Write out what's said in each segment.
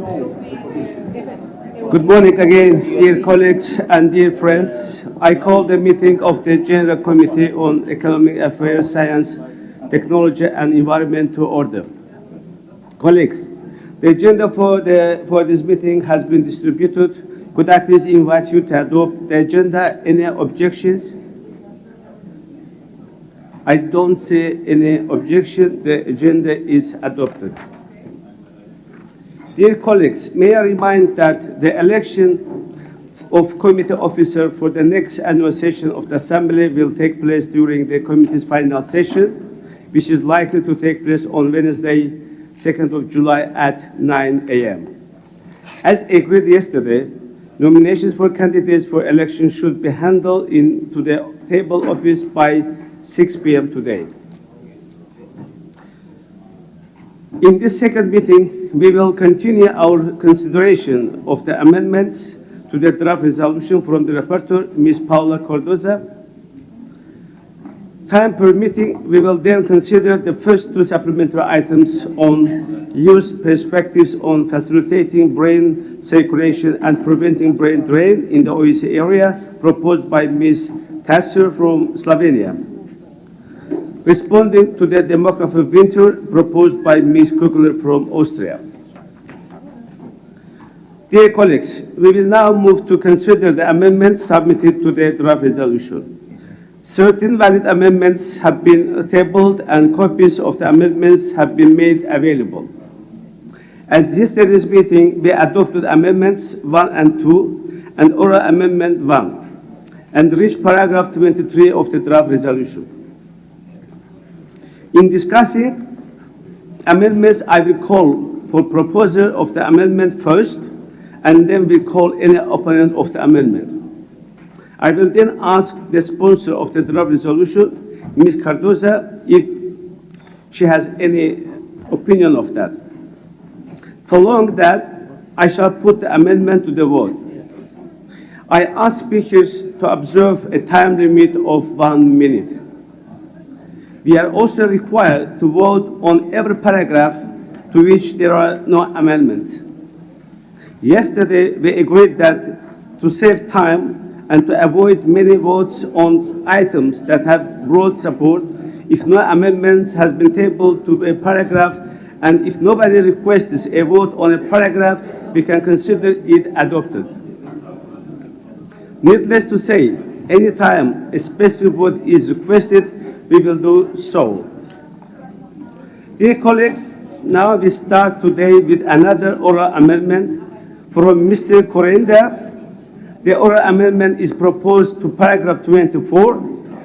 Good morning again, dear colleagues and dear friends. I call the meeting of the General Committee on Economic Affairs, Science, Technology and Environment to order. Colleagues, the agenda for this meeting has been distributed. Could I please invite you to adopt the agenda? Any objections? I don't see any objection. The agenda is adopted. Dear colleagues, may I remind that the election of committee officer for the next annual session of the Assembly will take place during the committee's final session, which is likely to take place on Wednesday, 2nd of July at 9 a.m. As agreed yesterday, nominations for candidates for election should be handled into the table office by 6 p.m. today. In this second meeting, we will continue our consideration of the amendments to the draft resolution from the rapporteur, Ms. Paula Cardoza. Time permitting, we will then consider the first two supplementary items on youth perspectives on facilitating brain circulation and preventing brain drain in the OSCE area, proposed by Ms. Tasser from Slovenia. Responding to the demographic winter proposed by Ms. Kugler from Austria. Dear colleagues, we will now move to consider the amendments submitted to the draft resolution. Certain valid amendments have been tabled and copies of the amendments have been made available. As yesterday's meeting, we adopted amendments 1 and 2 and oral amendment 1 and reached paragraph 23 of the draft resolution. In discussing amendments, I will call for proposer of the amendment first, and then we call any opponent of the amendment. I will then ask the sponsor of the draft resolution, Ms. Cardoza, if she has any opinion of that. Following that, I shall put the amendment to the vote. I ask speakers to observe a time limit of 1 minute. We are also required to vote on every paragraph to which there are no amendments. Yesterday, we agreed that to save time and to avoid many votes on items that have broad support, if no amendment has been tabled to a paragraph, and if nobody requests a vote on a paragraph, we can consider it adopted. Needless to say, any time a specific vote is requested, we will do so. Dear colleagues, now we start today with another oral amendment from Mr. Corenda. The oral amendment is proposed to paragraph 24,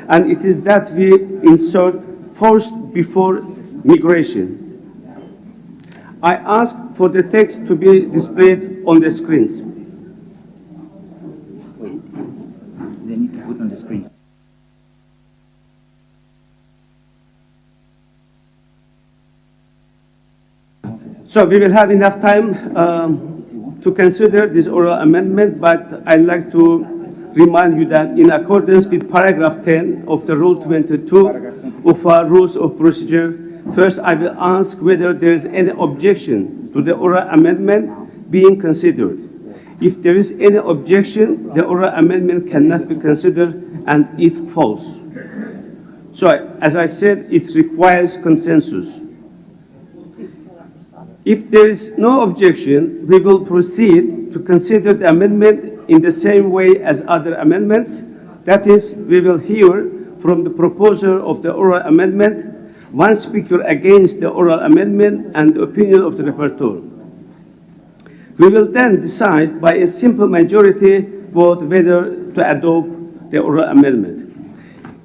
and it is that we insert forced before migration. I ask for the text to be displayed on the screens. Wait, they need to put on the screen. So we will have enough time to consider this oral amendment, but I'd like to remind you that in accordance with paragraph 10 of the Rule 22 of our Rules of Procedure, first I will ask whether there is any objection to the oral amendment being considered. If there is any objection, the oral amendment cannot be considered and it falls. So as I said, it requires consensus. If there is no objection, we will proceed to consider the amendment in the same way as other amendments. That is, we will hear from the proposer of the oral amendment, one speaker against the oral amendment, and the opinion of the rapporteur. We will then decide by a simple majority vote whether to adopt the oral amendment.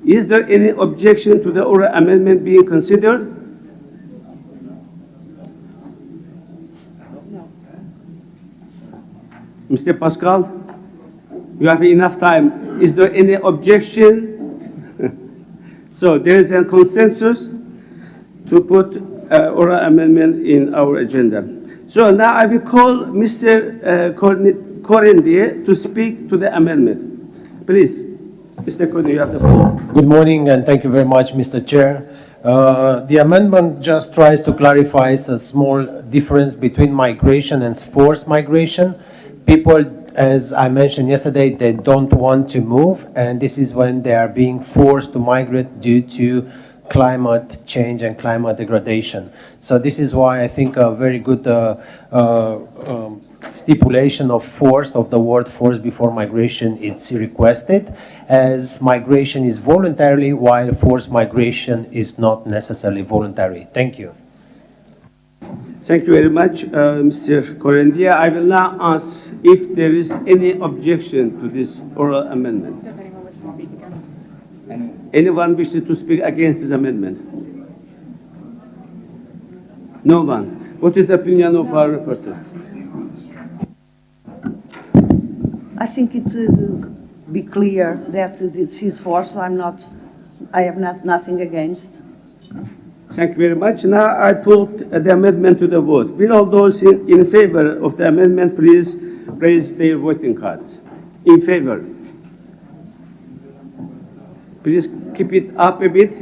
Is there any objection to the oral amendment being considered? Mr. Pascal, you have enough time. Is there any objection? So there is a consensus to put oral amendment in our agenda. So now I will call Mr. Correndier to speak to the amendment. Please, Mr. Correndier, you have the floor. Good morning, and thank you very much, Mr. Chair. The amendment just tries to clarify a small difference between migration and forced migration. People, as I mentioned yesterday, they don't want to move, and this is when they are being forced to migrate due to climate change and climate degradation. So this is why I think a very good stipulation of force, of the word force before migration, is requested, as migration is voluntary while forced migration is not necessarily voluntary. Thank you. Thank you very much, Mr. Corendia. I will now ask if there is any objection to this oral amendment. Does anyone wish to speak against? Anyone wishes to speak against this amendment? No one. What is the opinion of our reporter? I think it be clear that it's his force, so I have nothing against. Thank you very much. Now I put the amendment to the vote. Will all those in favor of the amendment please raise their voting cards? In favor? Please keep it up a bit.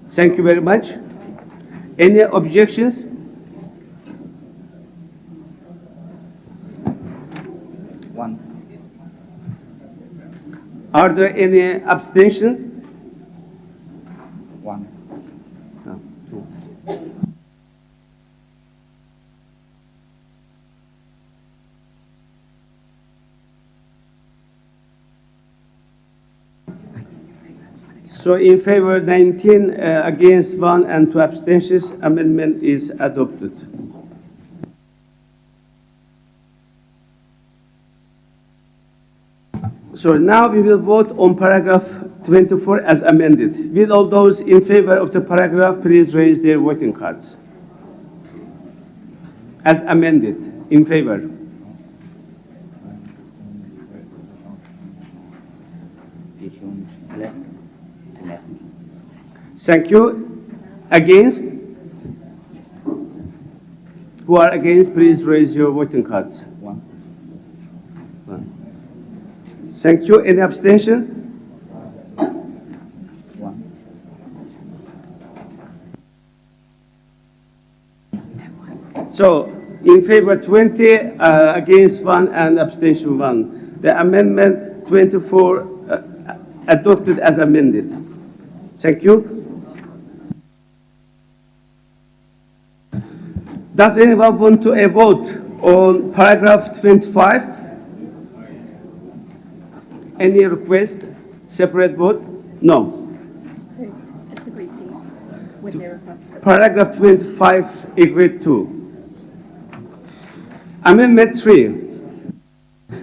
Thank you very much. Any objections? One. Are there any abstentions? One. No, two. So in favor 19, against 1 and 2 abstentions, amendment is adopted. So now we will vote on paragraph 24 as amended. Will all those in favor of the paragraph please raise their voting cards? As amended, in favor. Thank you. Against? Who are against, please raise your voting cards. One. Thank you. Any abstention? One. So, in favor 20, against 1, and abstention 1. The amendment 24 adopted as amended. Thank you. Does anyone want to vote on paragraph 25? Any request? Separate vote? No. So it's agreed to with their request. Paragraph 25 agreed to. Amendment 3.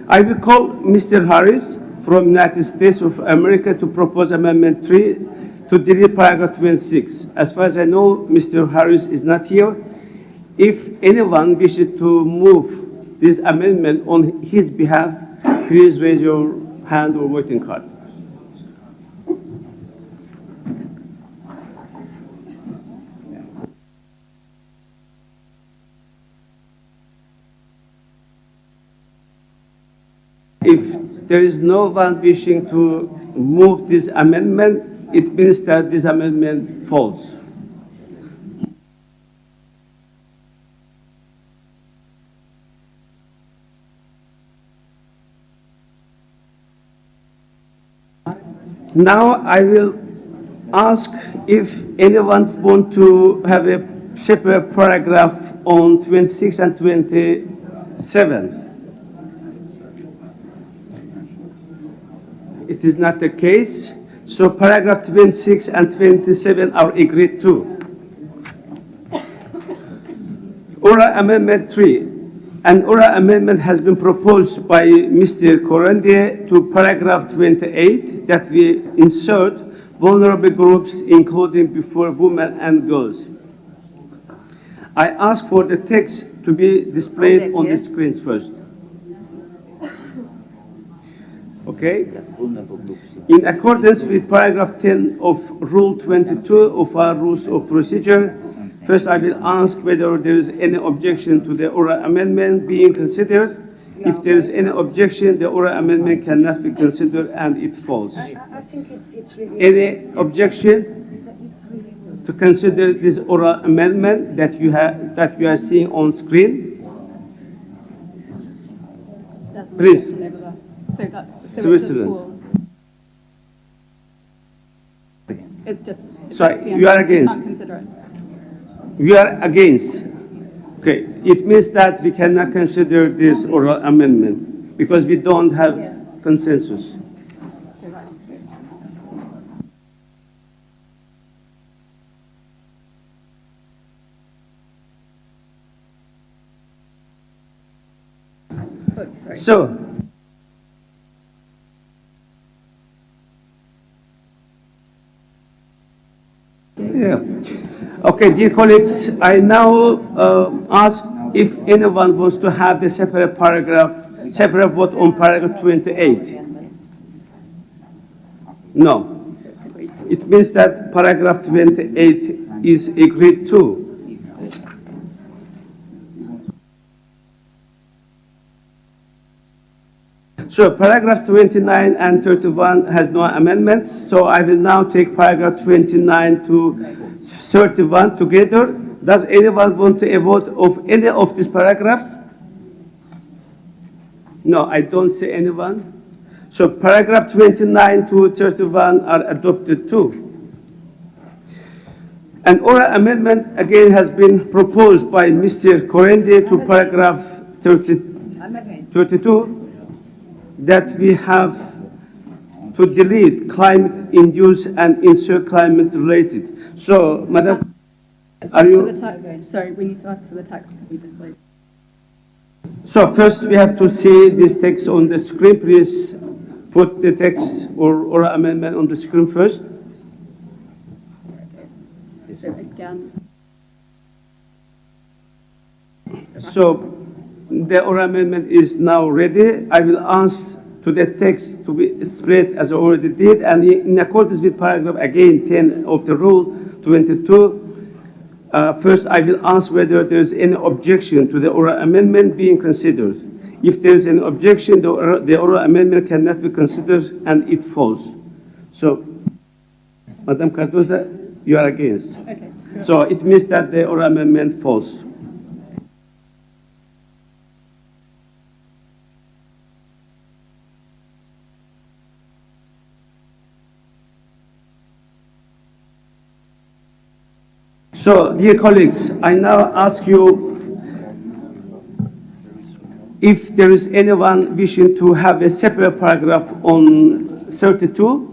I will call Mr. Harris from United States of America to propose Amendment 3 to delete paragraph 26. As far as I know, Mr. Harris is not here. If anyone wishes to move this amendment on his behalf, please raise your hand or voting card. If there is no one wishing to move this amendment, it means that this amendment falls. Now I will ask if anyone wants to have a separate paragraph on 26 and 27. It is not the case. So paragraph 26 and 27 are agreed to. Oral Amendment 3. An oral amendment has been proposed by Mr. Corendie to paragraph 28 that we insert vulnerable groups, including before women and girls. I ask for the text to be displayed on the screens first. Okay? Vulnerable groups. In accordance with paragraph 10 of Rule 22 of our Rules of Procedure, first I will ask whether there is any objection to the oral amendment being considered. If there is any objection, the oral amendment cannot be considered and it falls. I think it's really. Any objection It's really good. to consider this oral amendment that you have, that you are seeing on screen? There's an Please. objection over there. So that's, so it just Switzerland. falls. It's just. it's So just the you are amendment. against? Can't consider it. You are against? Okay, it means that we cannot consider this oral amendment because we don't have Yes. consensus. So that's good. Oops, sorry. So, yeah. Okay, dear colleagues, I now ask if anyone wants to have a separate paragraph, separate vote on paragraph 28. No. So it's agreed to. It means that paragraph 28 is agreed to. So paragraphs 29 and 31 has no amendments, so I will now take paragraph 29 to 31 together. Does anyone want a vote of any of these paragraphs? No, I don't see anyone. So paragraph 29 to 31 are adopted too. An oral amendment again has been proposed by Mr. Korende to paragraph 32 that we have to delete climate-induced and insert climate-related. So, Madam, Ask are for you? the text. Sorry, we need to ask for the text to be displayed. So first we have to see this text on the screen. Please put the text or oral amendment on the screen first. So again, So the oral amendment is now ready. I will ask to the text to be displayed as I already did, and in accordance with paragraph again 10 of the rule 22, first I will ask whether there is any objection to the oral amendment being considered. If there is an objection, the oral amendment cannot be considered and it falls. So, Madam Cardoza, you are against. okay. So it means that the oral amendment falls. So, dear colleagues, I now ask you if there is anyone wishing to have a separate paragraph on 32.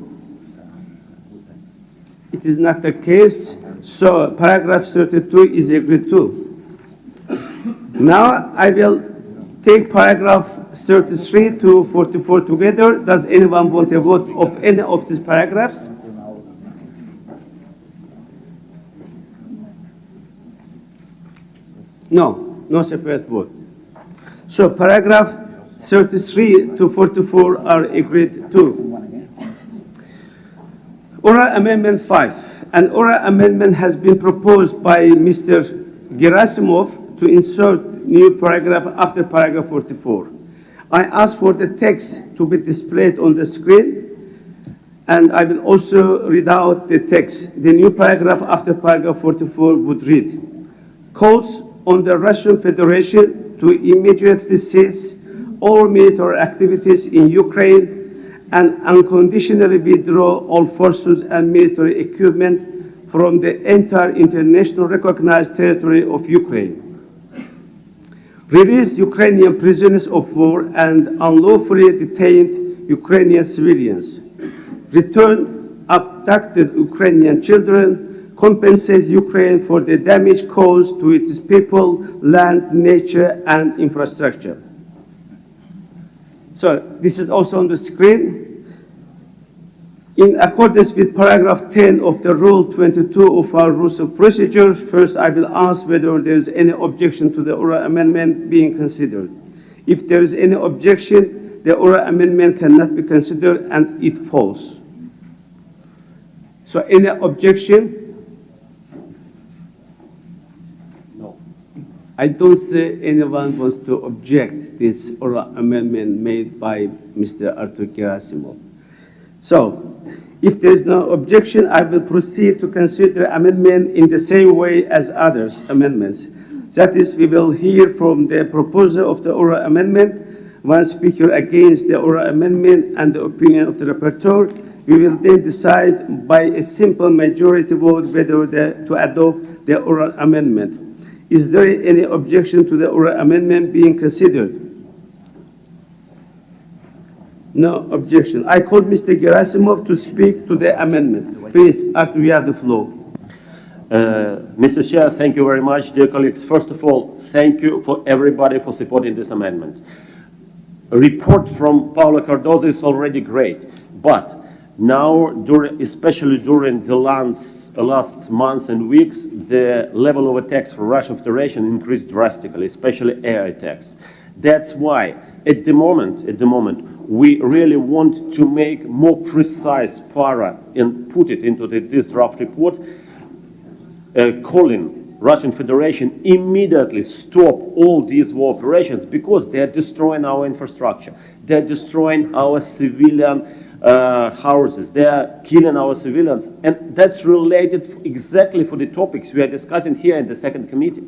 It is not the case, so paragraph 32 is agreed to. Now I will take paragraph 33 to 44 together. Does anyone want a vote of any of these paragraphs? No, no separate vote. So paragraph 33 to 44 are agreed to. Oral Amendment 5. An oral amendment has been proposed by Mr. Gerasimov to insert new paragraph after paragraph 44. I ask for the text to be displayed on the screen, and I will also read out the text. The new paragraph after paragraph 44 would read, calls on the Russian Federation to immediately cease all military activities in Ukraine and unconditionally withdraw all forces and military equipment from the entire international recognized territory of Ukraine. Release Ukrainian prisoners of war and unlawfully detained Ukrainian civilians. Return abducted Ukrainian children. Compensate Ukraine for the damage caused to its people, land, nature, and infrastructure. So this is also on the screen. In accordance with paragraph 10 of the Rule 22 of our Rules of Procedure, first I will ask whether there is any objection to the oral amendment being considered. If there is any objection, the oral amendment cannot be considered and it falls. So any objection? I don't see anyone wants to object this oral amendment made by Mr. Artur Gerasimov. So, if there is no objection, I will proceed to consider amendment in the same way as others amendments. That is, we will hear from the proposer of the oral amendment, one speaker against the oral amendment and the opinion of the rapporteur. We will then decide by a simple majority vote whether to adopt the oral amendment. Is there any objection to the oral amendment being considered? No objection. I call Mr. Gerasimov to speak to the amendment. Please, Artur, you have the floor. Mr. Chair, thank you very much. Dear colleagues, first of all, thank you for everybody for supporting this amendment. A report from Paula Cardozo is already great, but now, especially during the last months and weeks, the level of attacks for Russian Federation increased drastically, especially air attacks. That's why, at the moment, we really want to make more precise para and put it into this draft report, calling Russian Federation immediately stop all these war operations because they are destroying our infrastructure. They are destroying our civilian houses. They are killing our civilians. And that's related exactly for the topics we are discussing here in the second committee.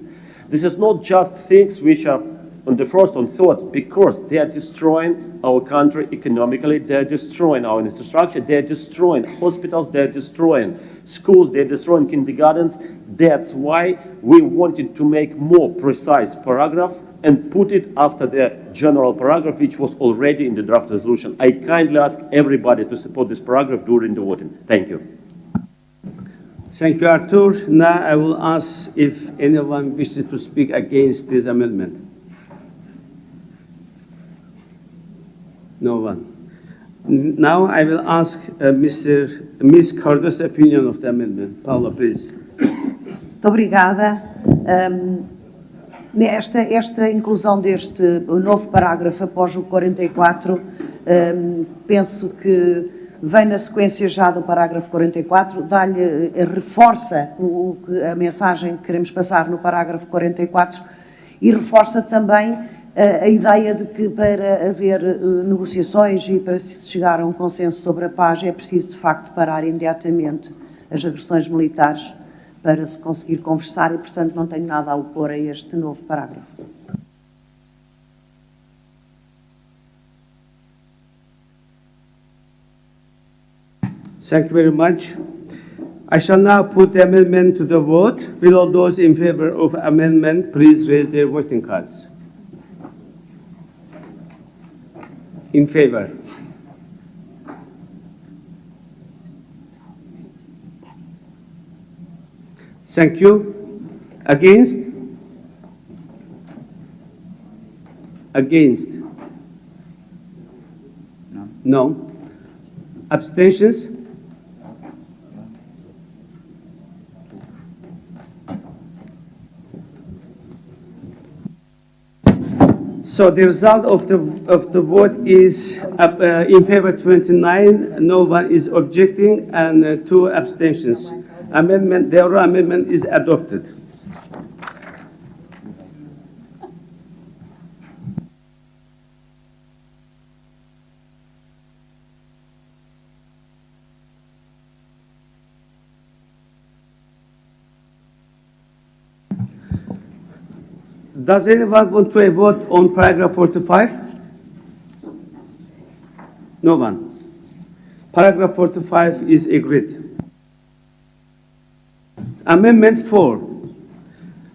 This is not just things which are on the first and third, because they are destroying our country economically, they are destroying our infrastructure, they are destroying hospitals, they are destroying schools, they are destroying kindergartens. That's why we wanted to make more precise paragraph and put it after the general paragraph, which was already in the draft resolution. I kindly ask everybody to support this paragraph during the voting. Thank you. Thank you, Artur. Now I will ask if anyone wishes to speak against this amendment. No one. Now I will ask Ms. Cardozo's opinion of the amendment. Paula, please. Muito obrigada. Esta inclusão deste novo parágrafo após o 44, penso que vem na sequência já do parágrafo 44, reforça a mensagem que queremos passar no parágrafo 44 e reforça também a ideia de que para haver negociações e para se chegar a um consenso sobre a paz é preciso de facto parar imediatamente as agressões militares para se conseguir conversar e, portanto, não tenho nada a opor a este novo parágrafo. Thank you very much. I shall now put the amendment to the vote. Will all those in favor of amendment please raise their voting cards? In favor? Thank you. Against? Against? No. Abstentions? So the result of the vote is in favor 29, no one is objecting, and 2 abstentions. The oral amendment is adopted. Does anyone want to vote on paragraph 45? No one. Paragraph 45 is agreed. Amendment 4.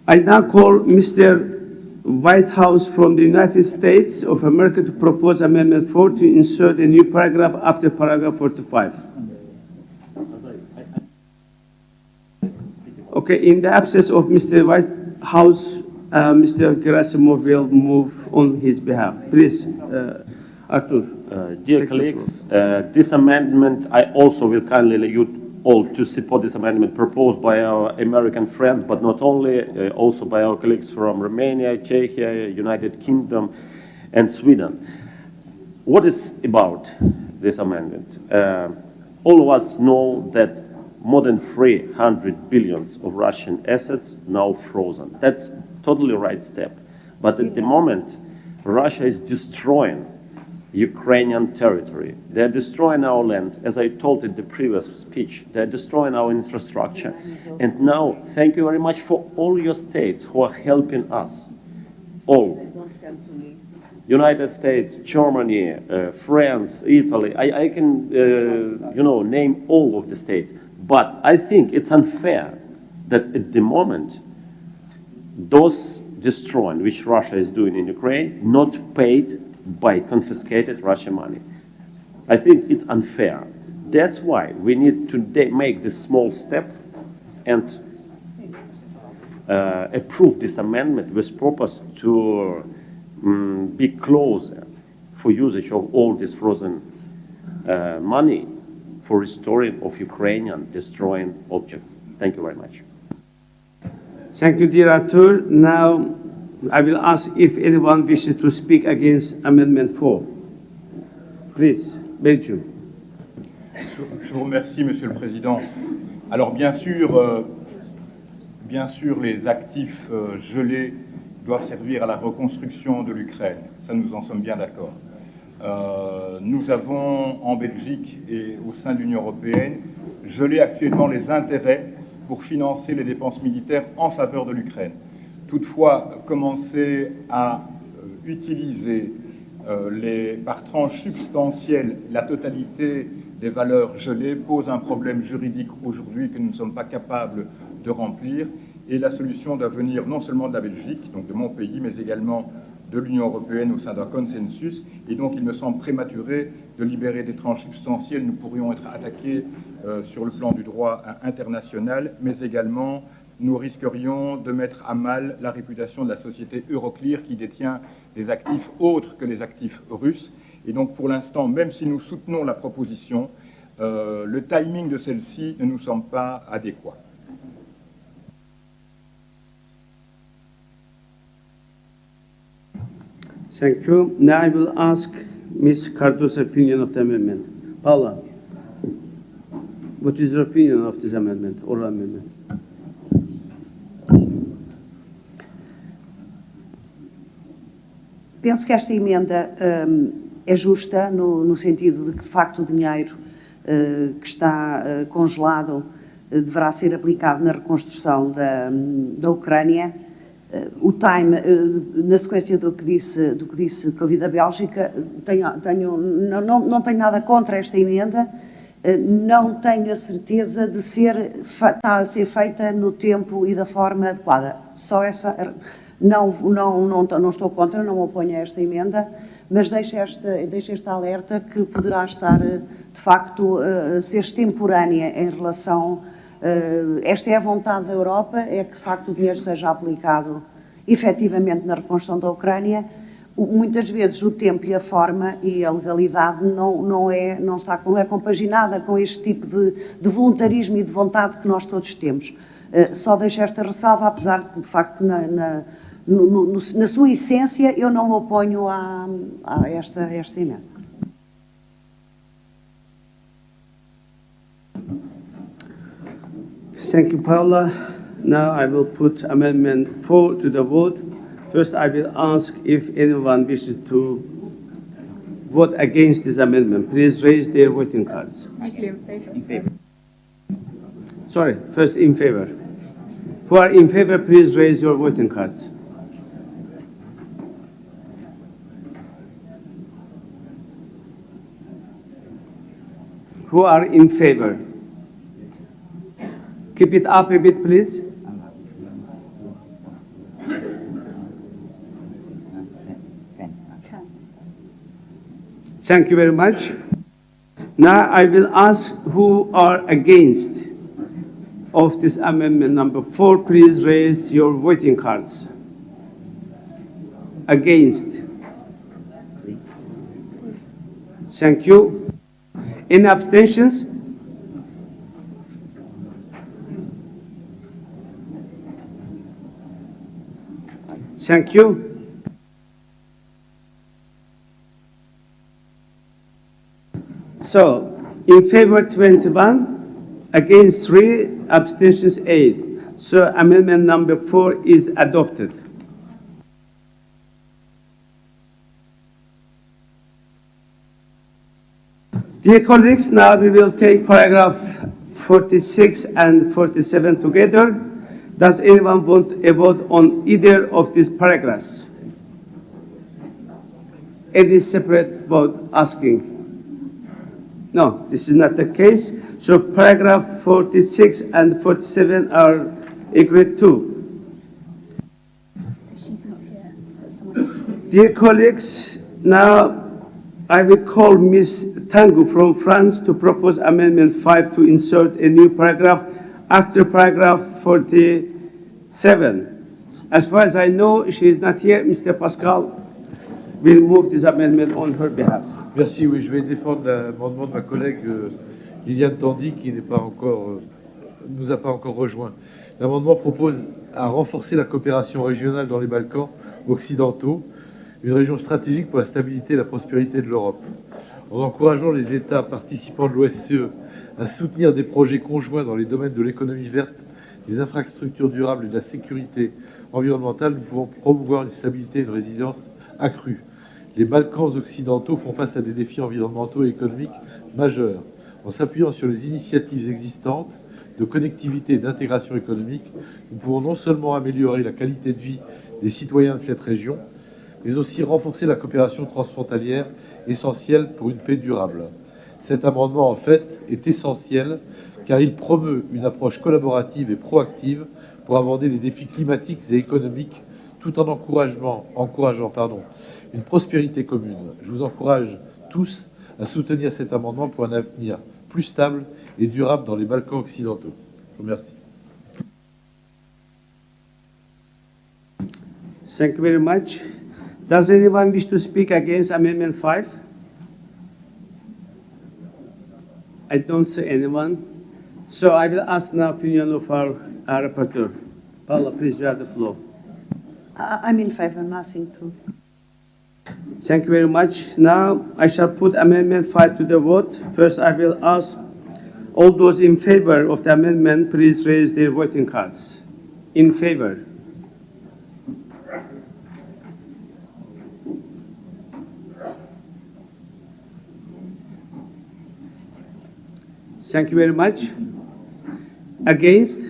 I now call Mr. Whitehouse from the United States of America to propose Amendment 4 to insert a new paragraph after paragraph 45. Okay, in the absence of Mr. Whitehouse, Mr. Gerasimov will move on his behalf. Please, Artur. Dear colleagues, this amendment, I also will kindly you all to support this amendment proposed by our American friends, but not only, also by our colleagues from Romania, Czechia, United Kingdom, and Sweden. What is about this amendment? All of us know that more than 300 billions of Russian assets now frozen. That's totally right step. But at the moment, Russia is destroying Ukrainian territory. They're destroying our land, as I told in the previous speech. They're destroying our infrastructure. And now, thank you very much for all your states who are helping us. All. United States, Germany, France, Italy. I can, name all of the states. But I think it's unfair that at the moment, those destroying which Russia is doing in Ukraine, not paid by confiscated Russian money. I think it's unfair. That's why we need to make this small step and approve this amendment with purpose to be closer for usage of all this frozen money for restoring of Ukrainian destroying objects. Thank you very much. Thank you, dear Arthur. Now, I will ask if anyone wishes to speak against Amendment 4. Please, Belgium. Je vous remercie, Monsieur le Président. Alors, bien sûr, les actifs gelés doivent servir à la reconstruction de l'Ukraine. Ça, nous en sommes bien d'accord. Nous avons, en Belgique et au sein de l'Union européenne, gelé actuellement les intérêts pour financer les dépenses militaires en faveur de l'Ukraine. Toutefois, commencer à utiliser par tranche substantielle la totalité des valeurs gelées pose un problème juridique aujourd'hui que nous ne sommes pas capables de remplir. Et la solution doit venir non seulement de la Belgique, donc de mon pays, mais également de l'Union européenne au sein d'un consensus. Et donc, il me semble prématuré de libérer des tranches substantielles. Nous pourrions être attaqués sur le plan du droit international, mais également nous risquerions de mettre à mal la réputation de la société Euroclear qui détient des actifs autres que les actifs russes. Et donc, pour l'instant, même si nous soutenons la proposition, le timing de celle-ci ne nous semble pas adéquat. Thank you. Now I will ask Ms. Cardo's opinion of the amendment. Paula, what is your opinion of this amendment, oral amendment? Penso que esta emenda é justa no sentido de que, de facto, o dinheiro que está congelado deverá ser aplicado na reconstrução da Ucrânia. O time, na sequência do que disse que ouvi da Bélgica, não tenho nada contra esta emenda, não tenho a certeza de está a ser feita no tempo e da forma adequada. Só essa, não estou contra, não me oponho a esta emenda, mas deixo esta alerta que poderá estar, de facto, a ser extemporânea em relação. Esta é a vontade da Europa, é que de facto o dinheiro seja aplicado efetivamente na reconstrução da Ucrânia. Muitas vezes o tempo e a forma e a legalidade não é compaginada com este tipo de voluntarismo e de vontade que nós todos temos. Só deixo esta ressalva, apesar de facto na sua essência eu não me oponho a esta emenda. Thank you, Paula. Now I will put Amendment 4 to the vote. First, I will ask if anyone wishes to vote against this amendment. Please raise their voting cards. Usually in favor. In favor. Sorry, first in favor. Who are in favor, please raise your voting cards. Who are in favor? Keep it up a bit, please. Thank you very much. Now I will ask who are against of this amendment number 4. Please raise your voting cards. Against. Thank you. Any abstentions? Thank you. So, in favor 21, against 3, abstentions 8. So, amendment number 4 is adopted. Dear colleagues, now we will take paragraph 46 and 47 together. Does anyone want a vote on either of these paragraphs? Any separate vote asking? No, this is not the case. So paragraph 46 and 47 are agreed to. She's not here. But someone else. Dear colleagues, now I will call Ms. Tangu from France to propose Amendment 5 to insert a new paragraph after paragraph 47. As far as I know, she is not here. Mr. Pascal will move this amendment on her behalf. Merci, oui, je vais défendre l'amendement de ma collègue Liliane Tandy qui n'est pas encore, nous a pas encore rejoint. L'amendement propose à renforcer la coopération régionale dans les Balkans occidentaux, une région stratégique pour la stabilité et la prospérité de l'Europe, en encourageant les États participants de l'OSCE à soutenir des projets conjoints dans les domaines de l'économie verte, des infrastructures durables et de la sécurité environnementale. Nous pouvons promouvoir une stabilité et une résilience accrue. Les Balkans occidentaux font face à des défis environnementaux et économiques majeurs. En s'appuyant sur les initiatives existantes de connectivité et d'intégration économique, nous pouvons non seulement améliorer la qualité de vie des citoyens de cette région, mais aussi renforcer la coopération transfrontalière essentielle pour une paix durable. Cet amendement, en fait, est essentiel car il promeut une approche collaborative et proactive pour aborder les défis climatiques et économiques tout en encourageant une prospérité commune. Je vous encourage tous à soutenir cet amendement pour un avenir plus stable et durable dans les Balkans occidentaux. Je vous remercie. Thank you very much. Does anyone wish to speak against Amendment 5? I don't see anyone. So I will ask now opinion of our rapporteur. Paula, please, you have the floor. I'm in favor, nothing to. Thank you very much. Now I shall put Amendment 5 to the vote. First, I will ask all those in favor of the amendment, please raise their voting cards. In favor. Thank you very much. Against?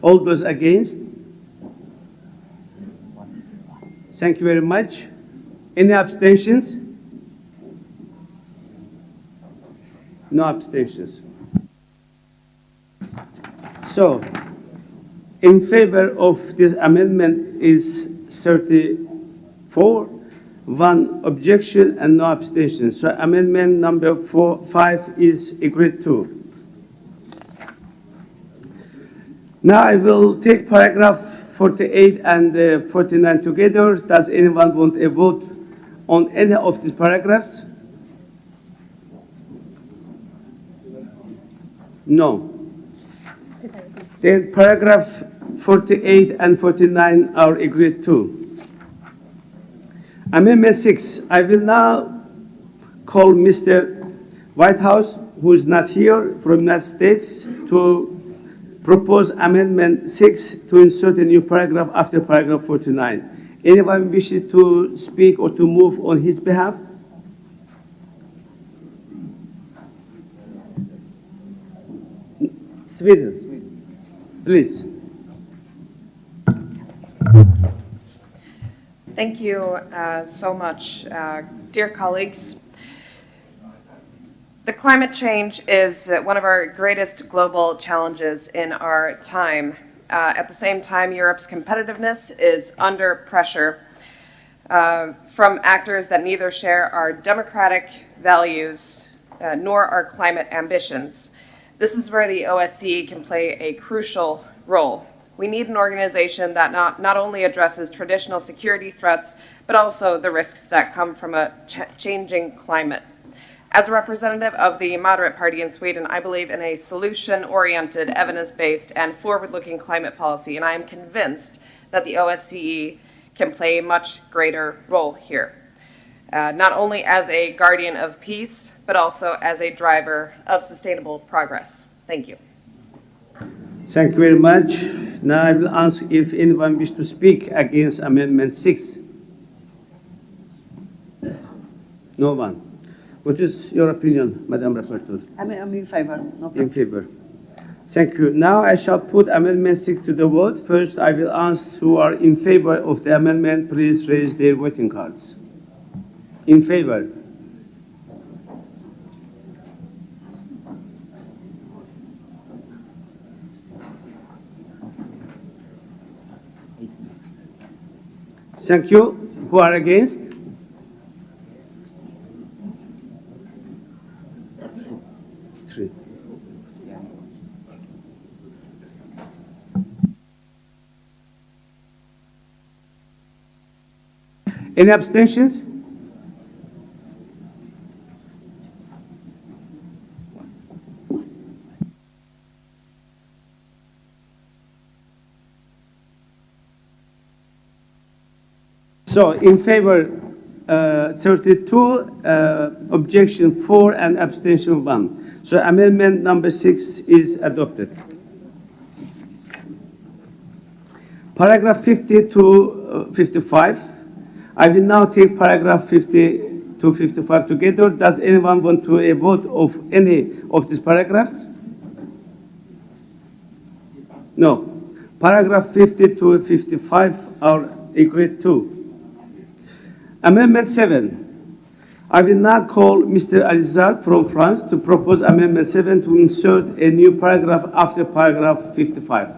All those against? Thank you very much. Any abstentions? No abstentions. So, in favor of this amendment is 34, one objection and no abstention. So amendment number 5 is agreed to. Now I will take paragraph 48 and 49 together. Does anyone want a vote on any of these paragraphs? No. Then paragraph 48 and 49 are agreed to. Amendment 6, I will now call Mr. Whitehouse, who is not here, from United States, to propose Amendment 6 to insert a new paragraph after paragraph 49. Anyone wishes to speak or to move on his behalf? Sweden, please. Thank you so much, dear colleagues. The climate change is one of our greatest global challenges in our time. At the same time, Europe's competitiveness is under pressure from actors that neither share our democratic values nor our climate ambitions. This is where the OSCE can play a crucial role. We need an organization that not only addresses traditional security threats, but also the risks that come from a changing climate. As a representative of the moderate party in Sweden, I believe in a solution-oriented, evidence-based, and forward-looking climate policy, and I am convinced that the OSCE can play a much greater role here, not only as a guardian of peace, but also as a driver of sustainable progress. Thank you. Thank you very much. Now I will ask if anyone wishes to speak against Amendment 6. No one. What is your opinion, Madam Rapporteur? I'm in favor. No In problem. favor. Thank you. Now I shall put Amendment 6 to the vote. First, I will ask who are in favor of the amendment, please raise their voting cards. In favor? Thank you. Who are against? Three. Any abstentions? So in favor, 32, objection 4, and abstention 1. So amendment number 6 is adopted. Paragraph 50 to 55. I will now take paragraph 50 to 55 together. Does anyone want to a vote of any of these paragraphs? No. Paragraph 50 to 55 are agreed to. Amendment 7. I will now call Mr. Alizard from France to propose Amendment 7 to insert a new paragraph after paragraph 55.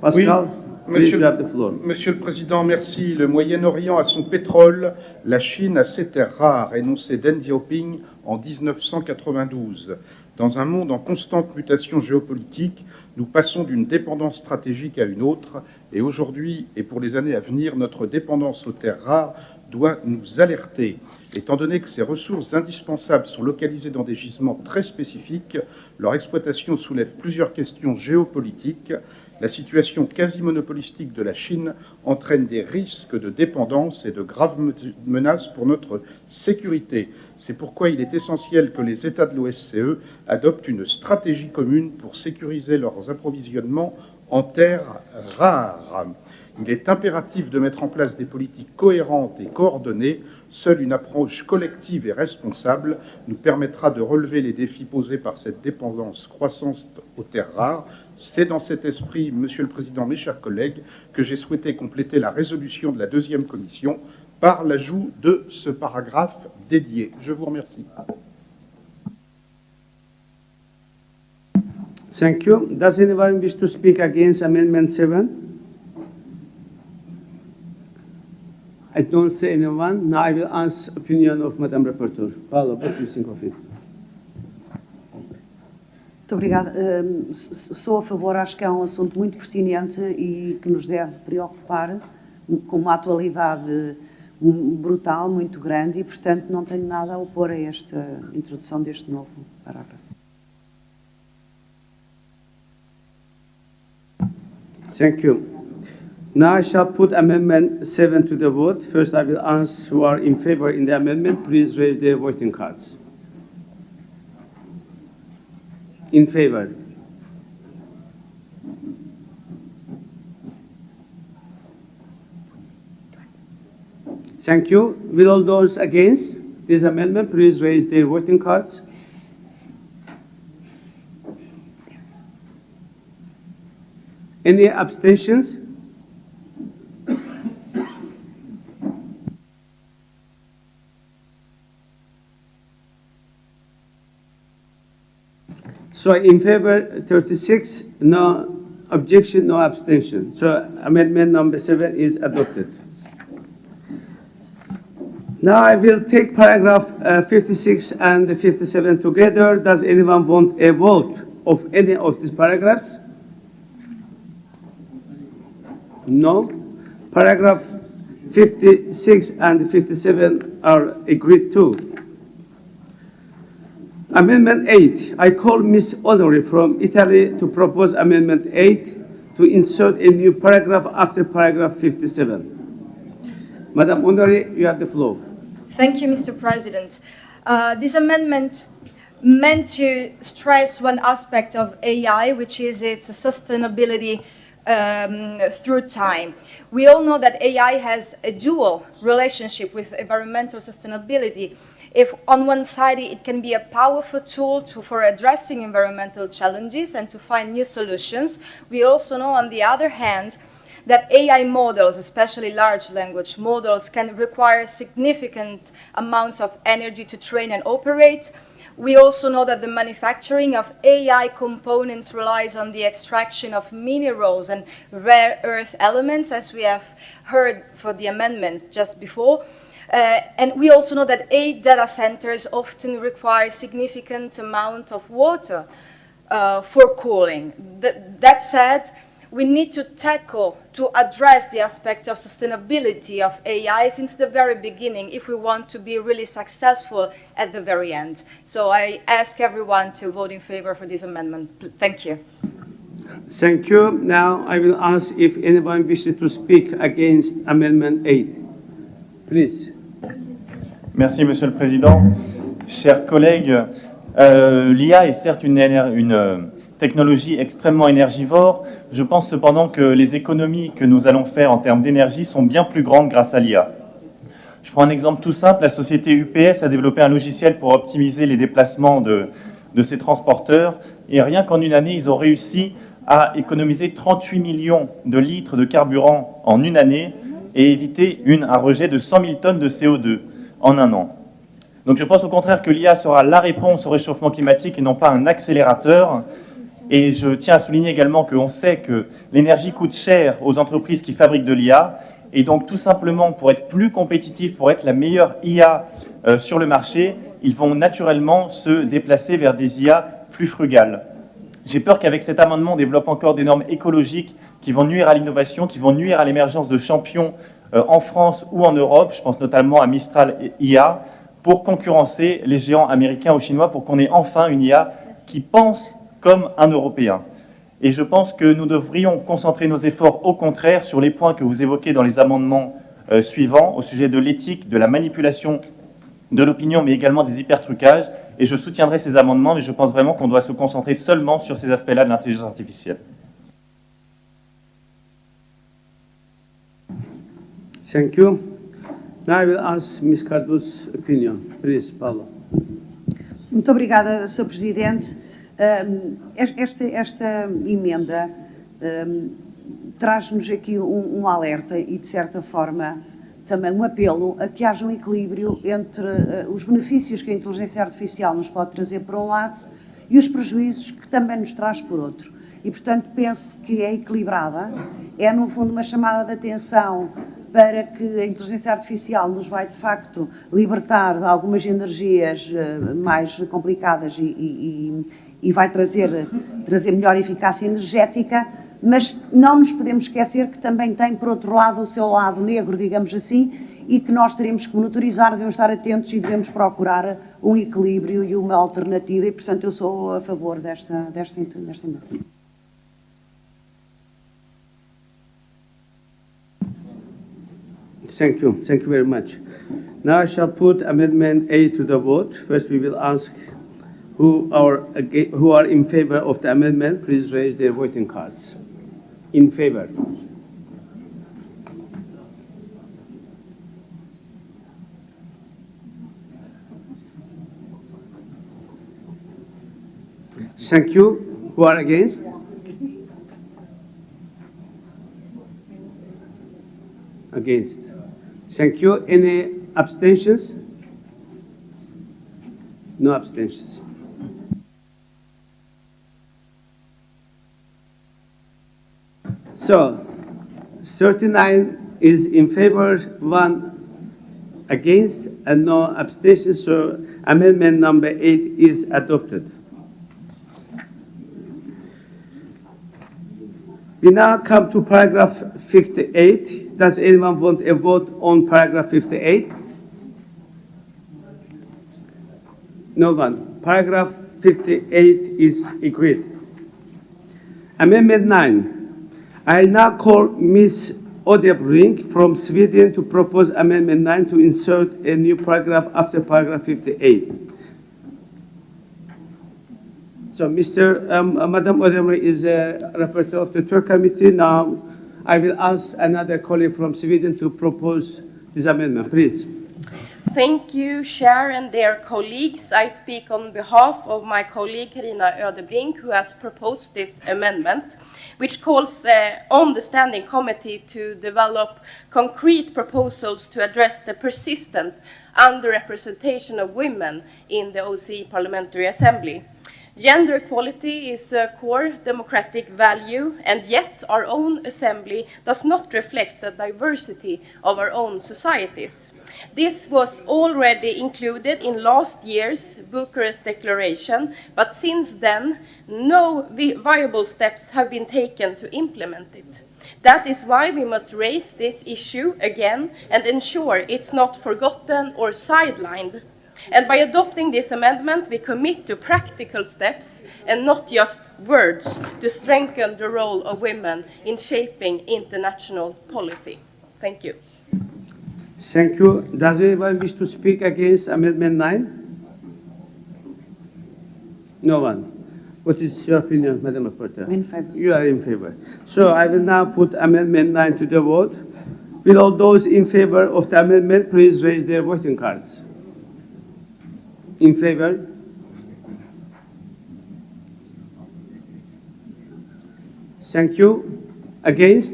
Pascal, please, you have the floor. Monsieur le Président, merci. Le Moyen-Orient a son pétrole, la Chine a ses terres rares, énoncé Deng Xiaoping en 1992. Dans un monde en constante mutation géopolitique, nous passons d'une dépendance stratégique à une autre, et aujourd'hui et pour les années à venir, notre dépendance aux terres rares doit nous alerter. Étant donné que ces ressources indispensables sont localisées dans des gisements très spécifiques, leur exploitation soulève plusieurs questions géopolitiques. La situation quasi monopolistique de la Chine entraîne des risques de dépendance et de graves menaces pour notre sécurité. C'est pourquoi il est essentiel que les États de l'OSCE adoptent une stratégie commune pour sécuriser leurs approvisionnements en terres rares. Il est impératif de mettre en place des politiques cohérentes et coordonnées. Seule une approche collective et responsable nous permettra de relever les défis posés par cette dépendance croissante aux terres rares. C'est dans cet esprit, Monsieur le Président, mes chers collègues, que j'ai souhaité compléter la résolution de la deuxième commission par l'ajout de ce paragraphe dédié. Je vous remercie. Thank you. Does anyone wish to speak against Amendment 7? I don't see anyone. Now I will ask opinion of Madam Rapporteur. Paolo, what do you think of it? Muito obrigada. Sou a favor, acho que é um assunto muito pertinente e que nos deve preocupar, com uma atualidade brutal, muito grande, e, portanto, não tenho nada a opor a esta introdução deste novo parágrafo. Thank you. Now I shall put Amendment 7 to the vote. First, I will ask who are in favor in the amendment. Please raise their voting cards. In favor? Thank you. Will all those against this amendment please raise their voting cards? Any abstentions? So in favor 36, no objection, no abstention. So amendment number 7 is adopted. Now I will take paragraph 56 and 57 together. Does anyone want a vote of any of these paragraphs? No. Paragraph 56 and 57 are agreed to. Amendment 8. I call Ms. Honori from Italy to propose Amendment 8 to insert a new paragraph after paragraph 57. Madam Honori, you have the floor. Thank you, Mr. President. This amendment meant to stress one aspect of AI, which is its sustainability through time. We all know that AI has a dual relationship with environmental sustainability. If on one side it can be a powerful tool for addressing environmental challenges and to find new solutions, we also know on the other hand that AI models, especially large language models, can require significant amounts of energy to train and operate. We also know that the manufacturing of AI components relies on the extraction of minerals and rare earth elements, as we have heard for the amendments just before. And we also know that AI data centers often require significant amount of water for cooling. That said, we need to address the aspect of sustainability of AI since the very beginning if we want to be really successful at the very end. So I ask everyone to vote in favor for this amendment. Thank you. Thank you. Now I will ask if anyone wishes to speak against Amendment 8. Please. Merci, Monsieur le Président. Chers collègues, l'IA est certes une technologie extrêmement énergivore. Je pense cependant que les économies que nous allons faire en termes d'énergie sont bien plus grandes grâce à l'IA. Je prends un exemple tout simple. La société UPS a développé un logiciel pour optimiser les déplacements de ses transporteurs. Et rien qu'en une année, ils ont réussi à économiser 38 millions de litres de carburant en une année et éviter un rejet de 100 000 tonnes de CO2 en un an. Donc je pense au contraire que l'IA sera la réponse au réchauffement climatique et non pas un accélérateur. Et je tiens à souligner également qu'on sait que l'énergie coûte cher aux entreprises qui fabriquent de l'IA. Et donc tout simplement, pour être plus compétitifs, pour être la meilleure IA sur le marché, ils vont naturellement se déplacer vers des IA plus frugales. J'ai peur qu'avec cet amendement, on développe encore des normes écologiques qui vont nuire à l'innovation, qui vont nuire à l'émergence de champions en France ou en Europe. Je pense notamment à Mistral IA, pour concurrencer les géants américains ou chinois, pour qu'on ait enfin une IA qui pense comme un Européen. Et je pense que nous devrions concentrer nos efforts au contraire sur les points que vous évoquez dans les amendements suivants, au sujet de l'éthique, de la manipulation de l'opinion, mais également des hypertrucages. Et je soutiendrai ces amendements, mais je pense vraiment qu'on doit se concentrer seulement sur ces aspects-là de l'intelligence artificielle. Thank you. Now I will ask Ms. Cardo's opinion. Please, Paulo. Muito obrigada, Sr. Presidente. Esta emenda traz-nos aqui um alerta e, de certa forma, também um apelo a que haja um equilíbrio entre os benefícios que a inteligência artificial nos pode trazer por um lado e os prejuízos que também nos traz por outro. E, portanto, penso que é equilibrada, é, no fundo, uma chamada de atenção para que a inteligência artificial nos vai, de facto, libertar de algumas energias mais complicadas e vai trazer melhor eficácia energética, mas não nos podemos esquecer que também tem, por outro lado, o seu lado negro, digamos assim, e que nós teremos que monitorizar, devemos estar atentos e devemos procurar um equilíbrio e uma alternativa, e, portanto, eu sou a favor desta emenda. Thank you. Thank you very much. Now I shall put Amendment 8 to the vote. First, we will ask who are in favor of the amendment. Please raise their voting cards. In favor. Thank you. Who are against? Against. Thank you. Any abstentions? No abstentions. So, 39 is in favor, 1 against, and no abstentions. So, amendment number 8 is adopted. We now come to paragraph 58. Does anyone want a vote on paragraph 58? No one. Paragraph 58 is agreed. Amendment 9. I now call Ms. Odebrink from Sweden to propose Amendment 9 to insert a new paragraph after paragraph 58. So, Madam Odebrink is a rapporteur of the third committee. Now, I will ask another colleague from Sweden to propose this amendment, please. Thank you, Chair and their colleagues. I speak on behalf of my colleague Carina Ödebrink, who has proposed this amendment, which calls on the Standing Committee to develop concrete proposals to address the persistent underrepresentation of women in the OSCE Parliamentary Assembly. Gender equality is a core democratic value, and yet our own assembly does not reflect the diversity of our own societies. This was already included in last year's Bucharest Declaration, but since then, no viable steps have been taken to implement it. That is why we must raise this issue again and ensure it's not forgotten or sidelined. And by adopting this amendment, we commit to practical steps and not just words to strengthen the role of women in shaping international policy. Thank you. Thank you. Does anyone wish to speak against Amendment 9? No one. What is your opinion, Madam Reporter? In favor. You are in favor. So I will now put Amendment 9 to the vote. Will all those in favor of the amendment please raise their voting cards? In favor? Thank you. Against?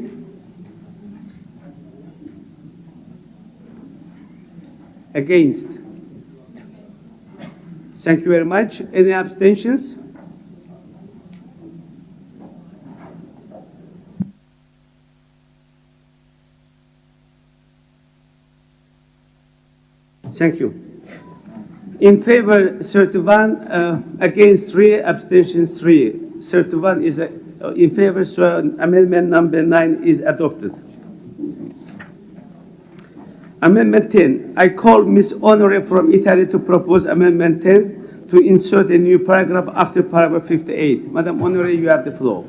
Against? Thank you very much. Any abstentions? Thank you. In favor, 31, against 3, abstentions 3. 31 is in favor, so amendment number 9 is adopted. Amendment 10. I call Ms. Honore from Italy to propose Amendment 10 to insert a new paragraph after paragraph 58. Madam Honore, you have the floor.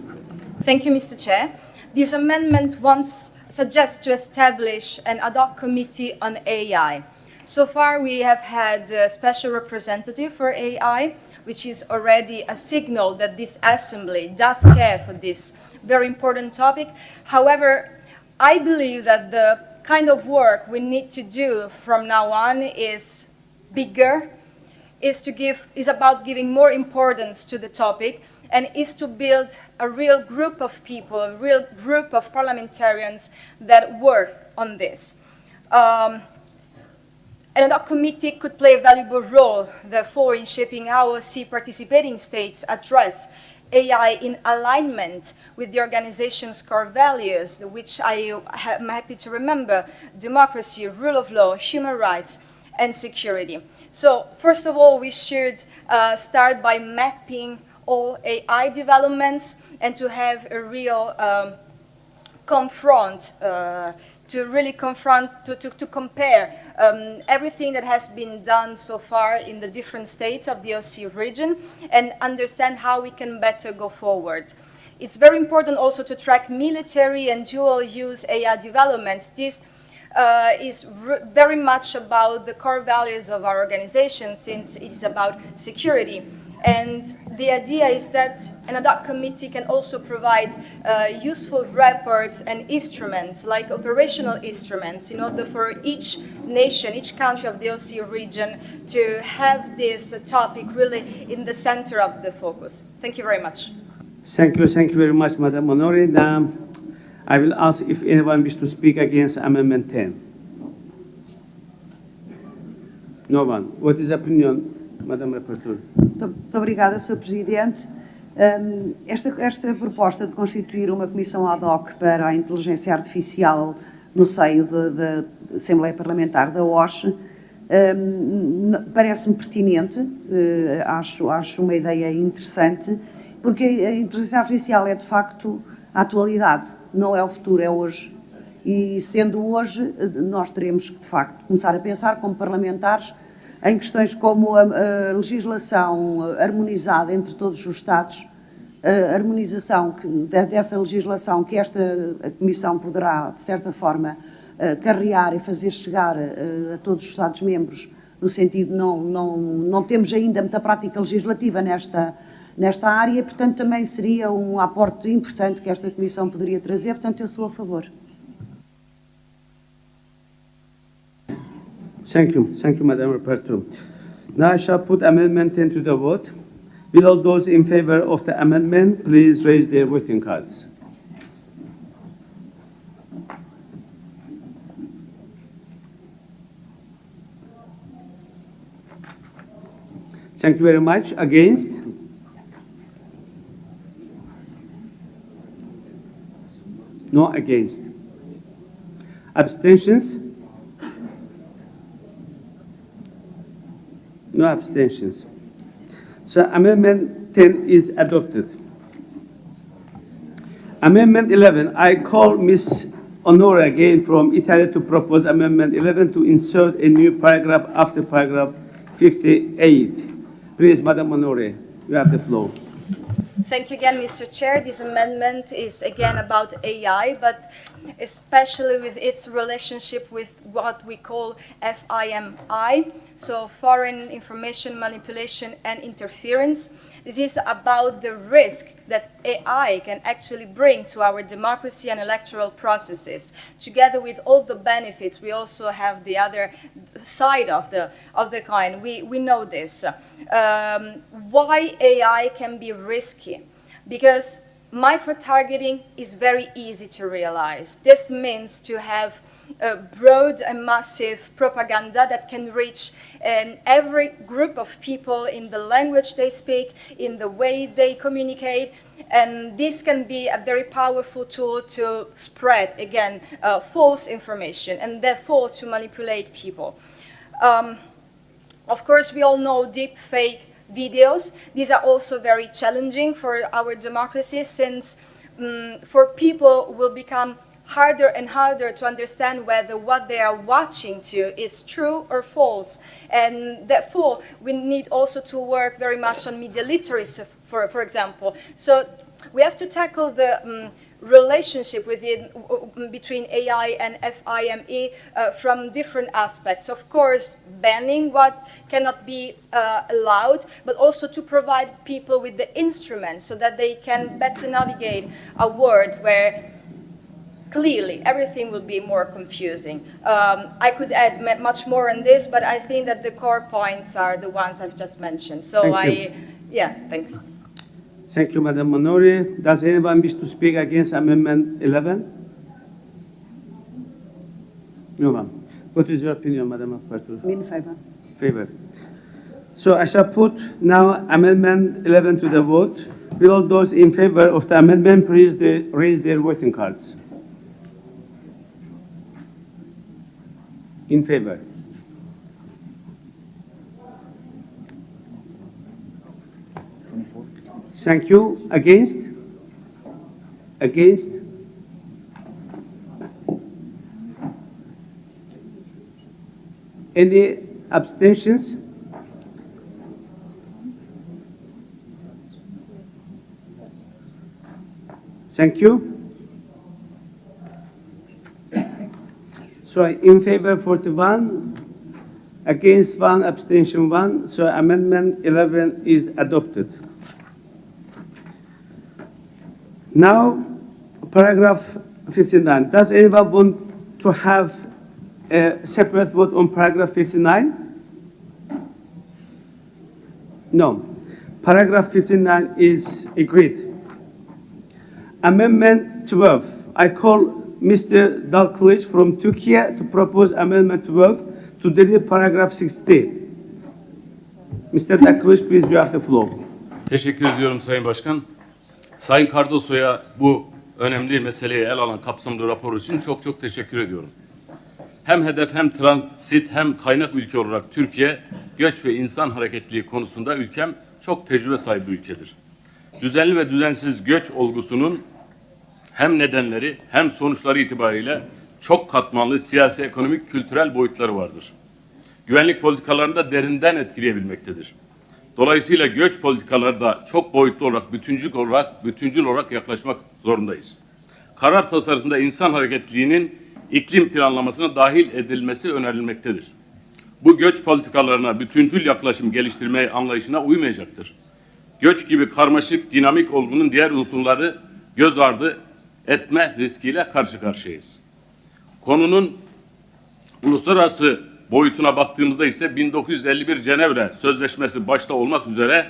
Thank you, Mr. Chair. This amendment suggests to establish an ad hoc committee on AI. So far, we have had a special representative for AI, which is already a signal that this assembly does care for this very important topic. However, I believe that the kind of work we need to do from now on is bigger, is about giving more importance to the topic, and is to build a real group of people, a real group of parliamentarians that work on this. And our committee could play a valuable role, therefore, in shaping how OSCE participating states address AI in alignment with the organization's core values, which I am happy to remember: democracy, rule of law, human rights, and security. So, first of all, we should start by mapping all AI developments and to have a real to compare everything that has been done so far in the different states of the OSCE region and understand how we can better go forward. It's very important also to track military and dual-use AI developments. This is very much about the core values of our organization, since it is about security. And the idea is that an ad hoc committee can also provide useful reports and instruments, like operational instruments, in order for each nation, each country of the OSCE region to have this topic really in the center of the focus. Thank you very much. Thank you very much, Madam Honore. Now, I will ask if anyone wishes to speak against Amendment 10. No one. What is the opinion, Madam Rapporteur? Muito obrigada, Sr. Presidente. Esta proposta de constituir uma comissão ad hoc para a inteligência artificial no seio da Assembleia Parlamentar da OSCE parece-me pertinente, acho uma ideia interessante, porque a inteligência artificial é de facto a atualidade, não é o futuro, é hoje. E sendo hoje, nós teremos que de facto começar a pensar como parlamentares em questões como a legislação harmonizada entre todos os Estados, a harmonização dessa legislação que esta Comissão poderá, de certa forma, carrear e fazer chegar a todos os Estados-membros, no sentido de não temos ainda muita prática legislativa nesta área, portanto também seria um aporte importante que esta Comissão poderia trazer, portanto eu sou a favor. Thank you, Madam Rapporteur. Now I shall put Amendment 10 to the vote. Will all those in favor of the amendment please raise their voting cards? Thank you very much. Against? No against. Abstentions? No abstentions. So Amendment 10 is adopted. Amendment 11, I call Ms. Honore again from Italy to propose Amendment 11 to insert a new paragraph after paragraph 58. Please, Madam Honore, you have the floor. Thank you again, Mr. Chair. This amendment is again about AI, but especially with its relationship with what we call FIMI, so foreign information manipulation and interference. This is about the risk that AI can actually bring to our democracy and electoral processes. Together with all the benefits, we also have the other side of the coin. We know this. Why AI can be risky? Because micro-targeting is very easy to realize. This means to have broad and massive propaganda that can reach every group of people in the language they speak, in the way they communicate, and this can be a very powerful tool to spread, again, false information and therefore to manipulate people. Of course, we all know deep fake videos. These are also very challenging for our democracy, since for people will become harder and harder to understand whether what they are watching to is true or false. And therefore, we need also to work very much on media literacy, for example. So we have to tackle the relationship between AI and FIME from different aspects. Of course, banning what cannot be allowed, but also to provide people with the instruments so that they can better navigate a world where clearly everything will be more confusing. I could add much more on this, but I think that the core points are the ones I've just mentioned. So thanks. Thank you, Madam Honore. Does anyone wish to speak against Amendment 11? No, ma'am. What is your opinion, Madam Rapporteur? In favor. Favor. So I shall put now Amendment 11 to the vote. Will all those in favor of the amendment please raise their voting cards? In favor. Thank you. Against? Against? Any abstentions? Thank you. So in favor 41, against 1, abstention 1. So Amendment 11 is adopted. Now, paragraph 59. Does anyone want to have a separate vote on paragraph 59? No. Paragraph 59 is agreed. Amendment 12. I call Mr. Dalkılıç from Turkey to propose Amendment 12 to delete paragraph 60. Mr. Dalkılıç, please, you have the floor. Teşekkür ediyorum Sayın Başkan. Sayın Cardoso'ya bu önemli meseleyi el alan kapsamlı rapor için çok teşekkür ediyorum. Hem hedef hem transit hem kaynak ülke olarak Türkiye, göç ve insan hareketliliği konusunda ülkem çok tecrübe sahibi ülkedir. Düzenli ve düzensiz göç olgusunun hem nedenleri hem sonuçları itibariyle çok katmanlı siyasi, ekonomik, kültürel boyutları vardır. Güvenlik politikalarını da derinden etkileyebilmektedir. Dolayısıyla göç politikaları da çok boyutlu olarak, bütüncül olarak yaklaşmak zorundayız. Karar tasarısında insan hareketliliğinin iklim planlamasına dahil edilmesi önerilmektedir. Bu göç politikalarına bütüncül yaklaşım geliştirme anlayışına uymayacaktır. Göç gibi karmaşık, dinamik olgunun diğer unsurları göz ardı etme riskiyle karşı karşıyayız. Konunun uluslararası boyutuna baktığımızda ise 1951 Cenevre Sözleşmesi başta olmak üzere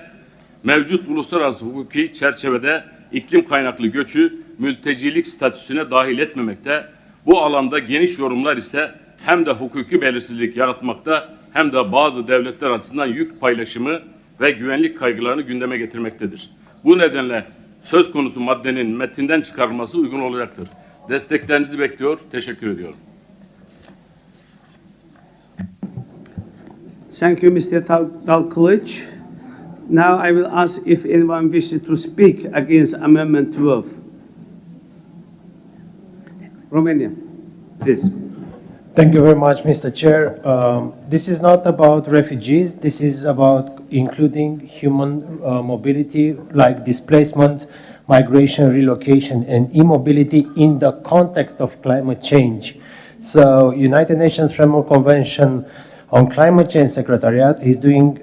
mevcut uluslararası hukuki çerçevede iklim kaynaklı göçü mültecilik statüsüne dahil etmemekte. Bu alanda geniş yorumlar ise hem de hukuki belirsizlik yaratmakta hem de bazı devletler açısından yük paylaşımı ve güvenlik kaygılarını gündeme getirmektedir. Bu nedenle söz konusu maddenin metinden çıkarılması uygun olacaktır. Desteklerinizi bekliyor, teşekkür ediyorum. Thank you, Mr. Dalkılıç. Now I will ask if anyone wishes to speak against Amendment 12. Romania, please. Thank you very much, Mr. Chair. This is not about refugees. This is about including human mobility, like displacement, migration, relocation, and immobility in the context of climate change. So, United Nations Framework Convention on Climate Change Secretariat is doing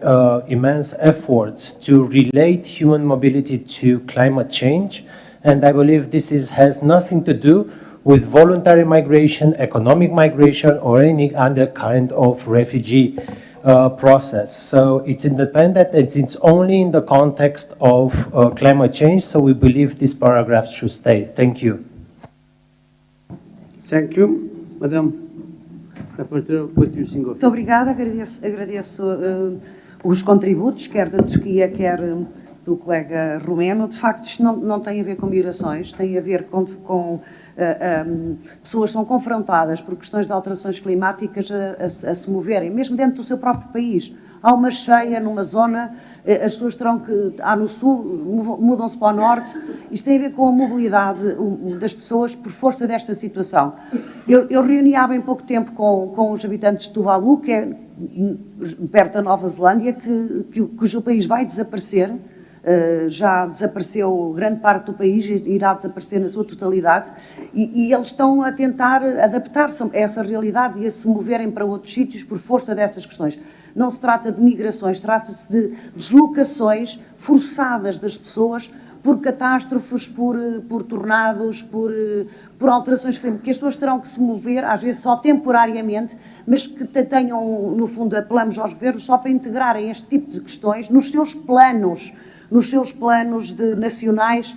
immense efforts to relate human mobility to climate change, and I believe this has nothing to do with voluntary migration, economic migration, or any other kind of refugee process. So it's independent, and it's only in the context of climate change, so we believe this paragraph should stay. Thank you. Thank you. Madam Rapporteur, what do you think of Muito obrigada, agradeço os contributos, quer da Turquia, quer do colega romeno. De facto, isto não tem a ver com migrações, tem a ver com pessoas são confrontadas por questões de alterações climáticas a se moverem, mesmo dentro do seu próprio país. Há uma cheia numa zona, as pessoas terão que, no sul, mudam-se para o norte. Isto tem a ver com a mobilidade das pessoas por força desta situação. Eu reuni há bem pouco tempo com os habitantes de Tuvalu, que é perto da Nova Zelândia, cujo país vai desaparecer. Já desapareceu grande parte do país e irá desaparecer na sua totalidade, e eles estão a tentar adaptar-se a essa realidade e a se moverem para outros sítios por força dessas questões. Não se trata de migrações, trata-se de deslocações forçadas das pessoas por catástrofes, por tornados, por alterações climáticas, que as pessoas terão que se mover, às vezes só temporariamente, mas que tenham, no fundo, apelamos aos governos só para integrarem este tipo de questões nos seus planos nacionais,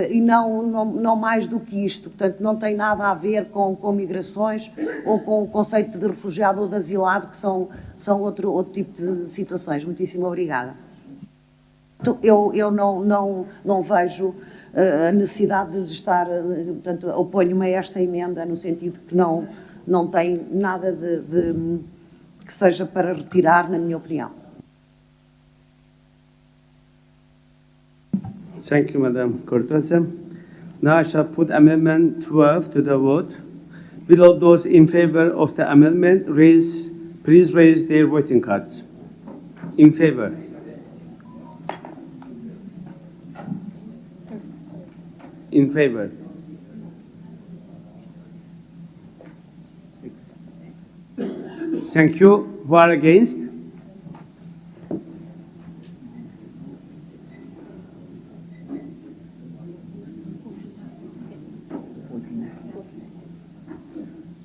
e não mais do que isto. Portanto, não tem nada a ver com migrações ou com o conceito de refugiado ou de asilado, que são outro tipo de situações. Muitíssimo obrigada. Eu não vejo a necessidade de estar, portanto, oponho-me a esta emenda no sentido que não tem nada que seja para retirar, na minha opinião. Thank you, Madam Cortese. Now I shall put Amendment 12 to the vote. Will all those in favor of the amendment please raise their voting cards. In favor. In favor. 6. Thank you. Who are against?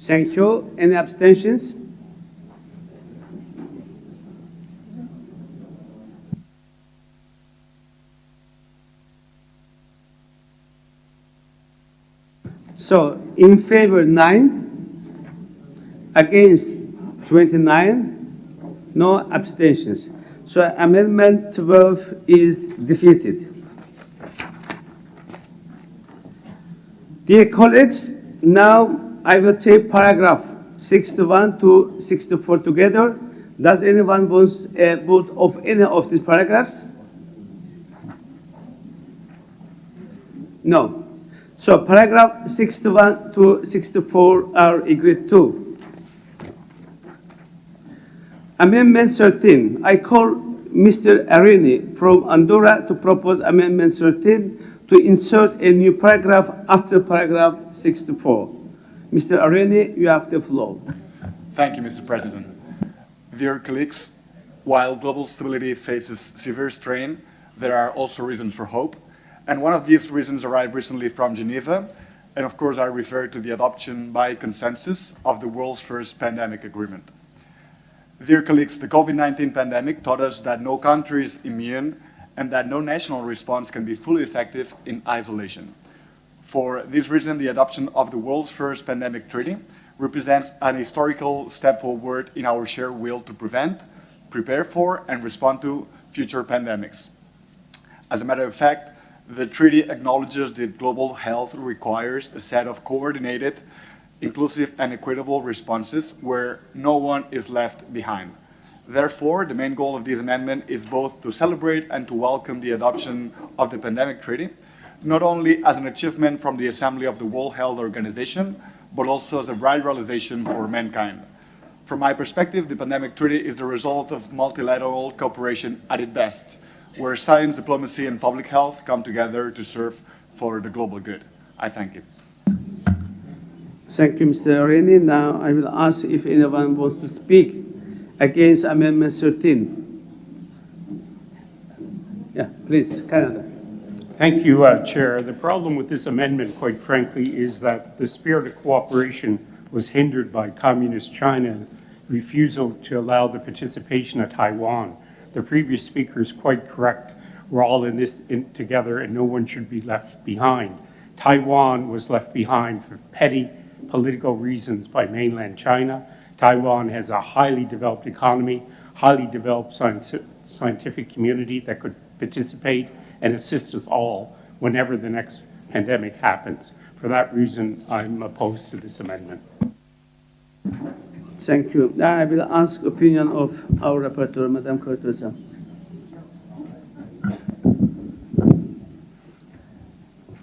Thank you. Any abstentions? So, in favor 9, against 29, no abstentions. So, Amendment 12 is defeated. Dear colleagues, now I will take paragraph 61 to 64 together. Does anyone want a vote of any of these paragraphs? No. So paragraph 61 to 64 are agreed to. Amendment 13. I call Mr. Arini from Andorra to propose Amendment 13 to insert a new paragraph after paragraph 64. Mr. Arini, you have the floor. Thank you, Mr. President. Dear colleagues, while global stability faces severe strain, there are also reasons for hope. And one of these reasons arrived recently from Geneva. And of course, I refer to the adoption by consensus of the world's first pandemic agreement. Dear colleagues, the COVID-19 pandemic taught us that no country is immune and that no national response can be fully effective in isolation. For this reason, the adoption of the world's first pandemic treaty represents an historical step forward in our shared will to prevent, prepare for, and respond to future pandemics. As a matter of fact, the treaty acknowledges that global health requires a set of coordinated, inclusive, and equitable responses where no one is left behind. Therefore, the main goal of this amendment is both to celebrate and to welcome the adoption of the pandemic treaty, not only as an achievement from the Assembly of the World Health Organization, but also as a right realization for mankind. From my perspective, the pandemic treaty is the result of multilateral cooperation at its best, where science, diplomacy, and public health come together to serve for the global good. I thank you. Thank you, Mr. Rennie. Now I will ask if anyone wants to speak against Amendment 13. Yeah, please, Canada. Thank you, Chair. The problem with this amendment, quite frankly, is that the spirit of cooperation was hindered by Communist China's refusal to allow the participation of Taiwan. The previous speaker is quite correct. We're all in this together and no one should be left behind. Taiwan was left behind for petty political reasons by mainland China. Taiwan has a highly developed economy, highly developed scientific community that could participate and assist us all whenever the next pandemic happens. For that reason, I'm opposed to this amendment. Thank you. Now I will ask opinion of our rapporteur, Madame Corteza.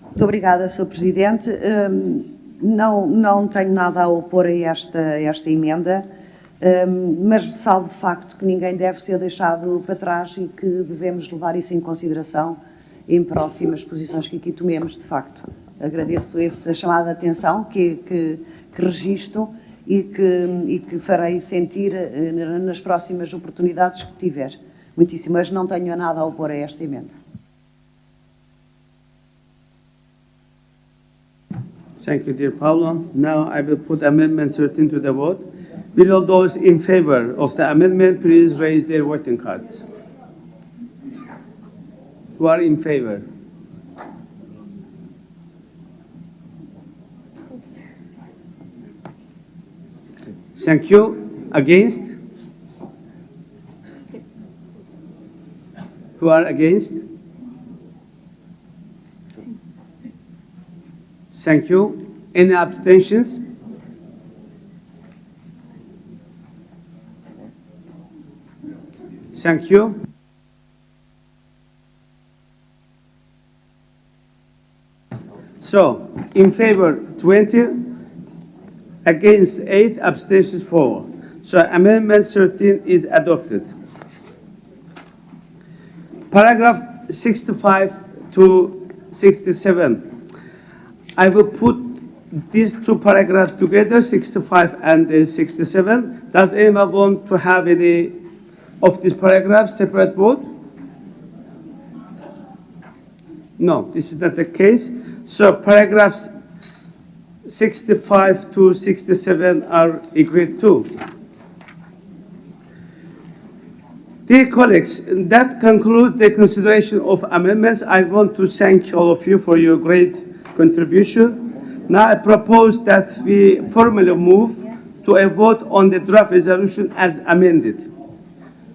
Muito obrigada, Sr. Presidente. Não tenho nada a opor a esta emenda, mas ressalvo o facto que ninguém deve ser deixado para trás e que devemos levar isso em consideração em próximas posições que aqui tomemos, de facto. Agradeço essa chamada de atenção que registro e que farei sentir nas próximas oportunidades que tiver. Muitíssimo, mas não tenho nada a opor a esta emenda. Thank you, dear Paulo. Now I will put Amendment 13 to the vote. Will all those in favor of the amendment please raise their voting cards? Who are in favor? Thank you. Against? Who are against? Thank you. Any abstentions? Thank you. So, in favor 20, against 8, abstentions 4. So Amendment 13 is adopted. Paragraph 65 to 67. I will put these two paragraphs together, 65 and 67. Does anyone want to have any of these paragraphs separate vote? No, this is not the case. So paragraphs 65 to 67 are agreed to. Dear colleagues, that concludes the consideration of amendments. I want to thank all of you for your great contribution. Now I propose that we formally move to a vote on the draft resolution as amended.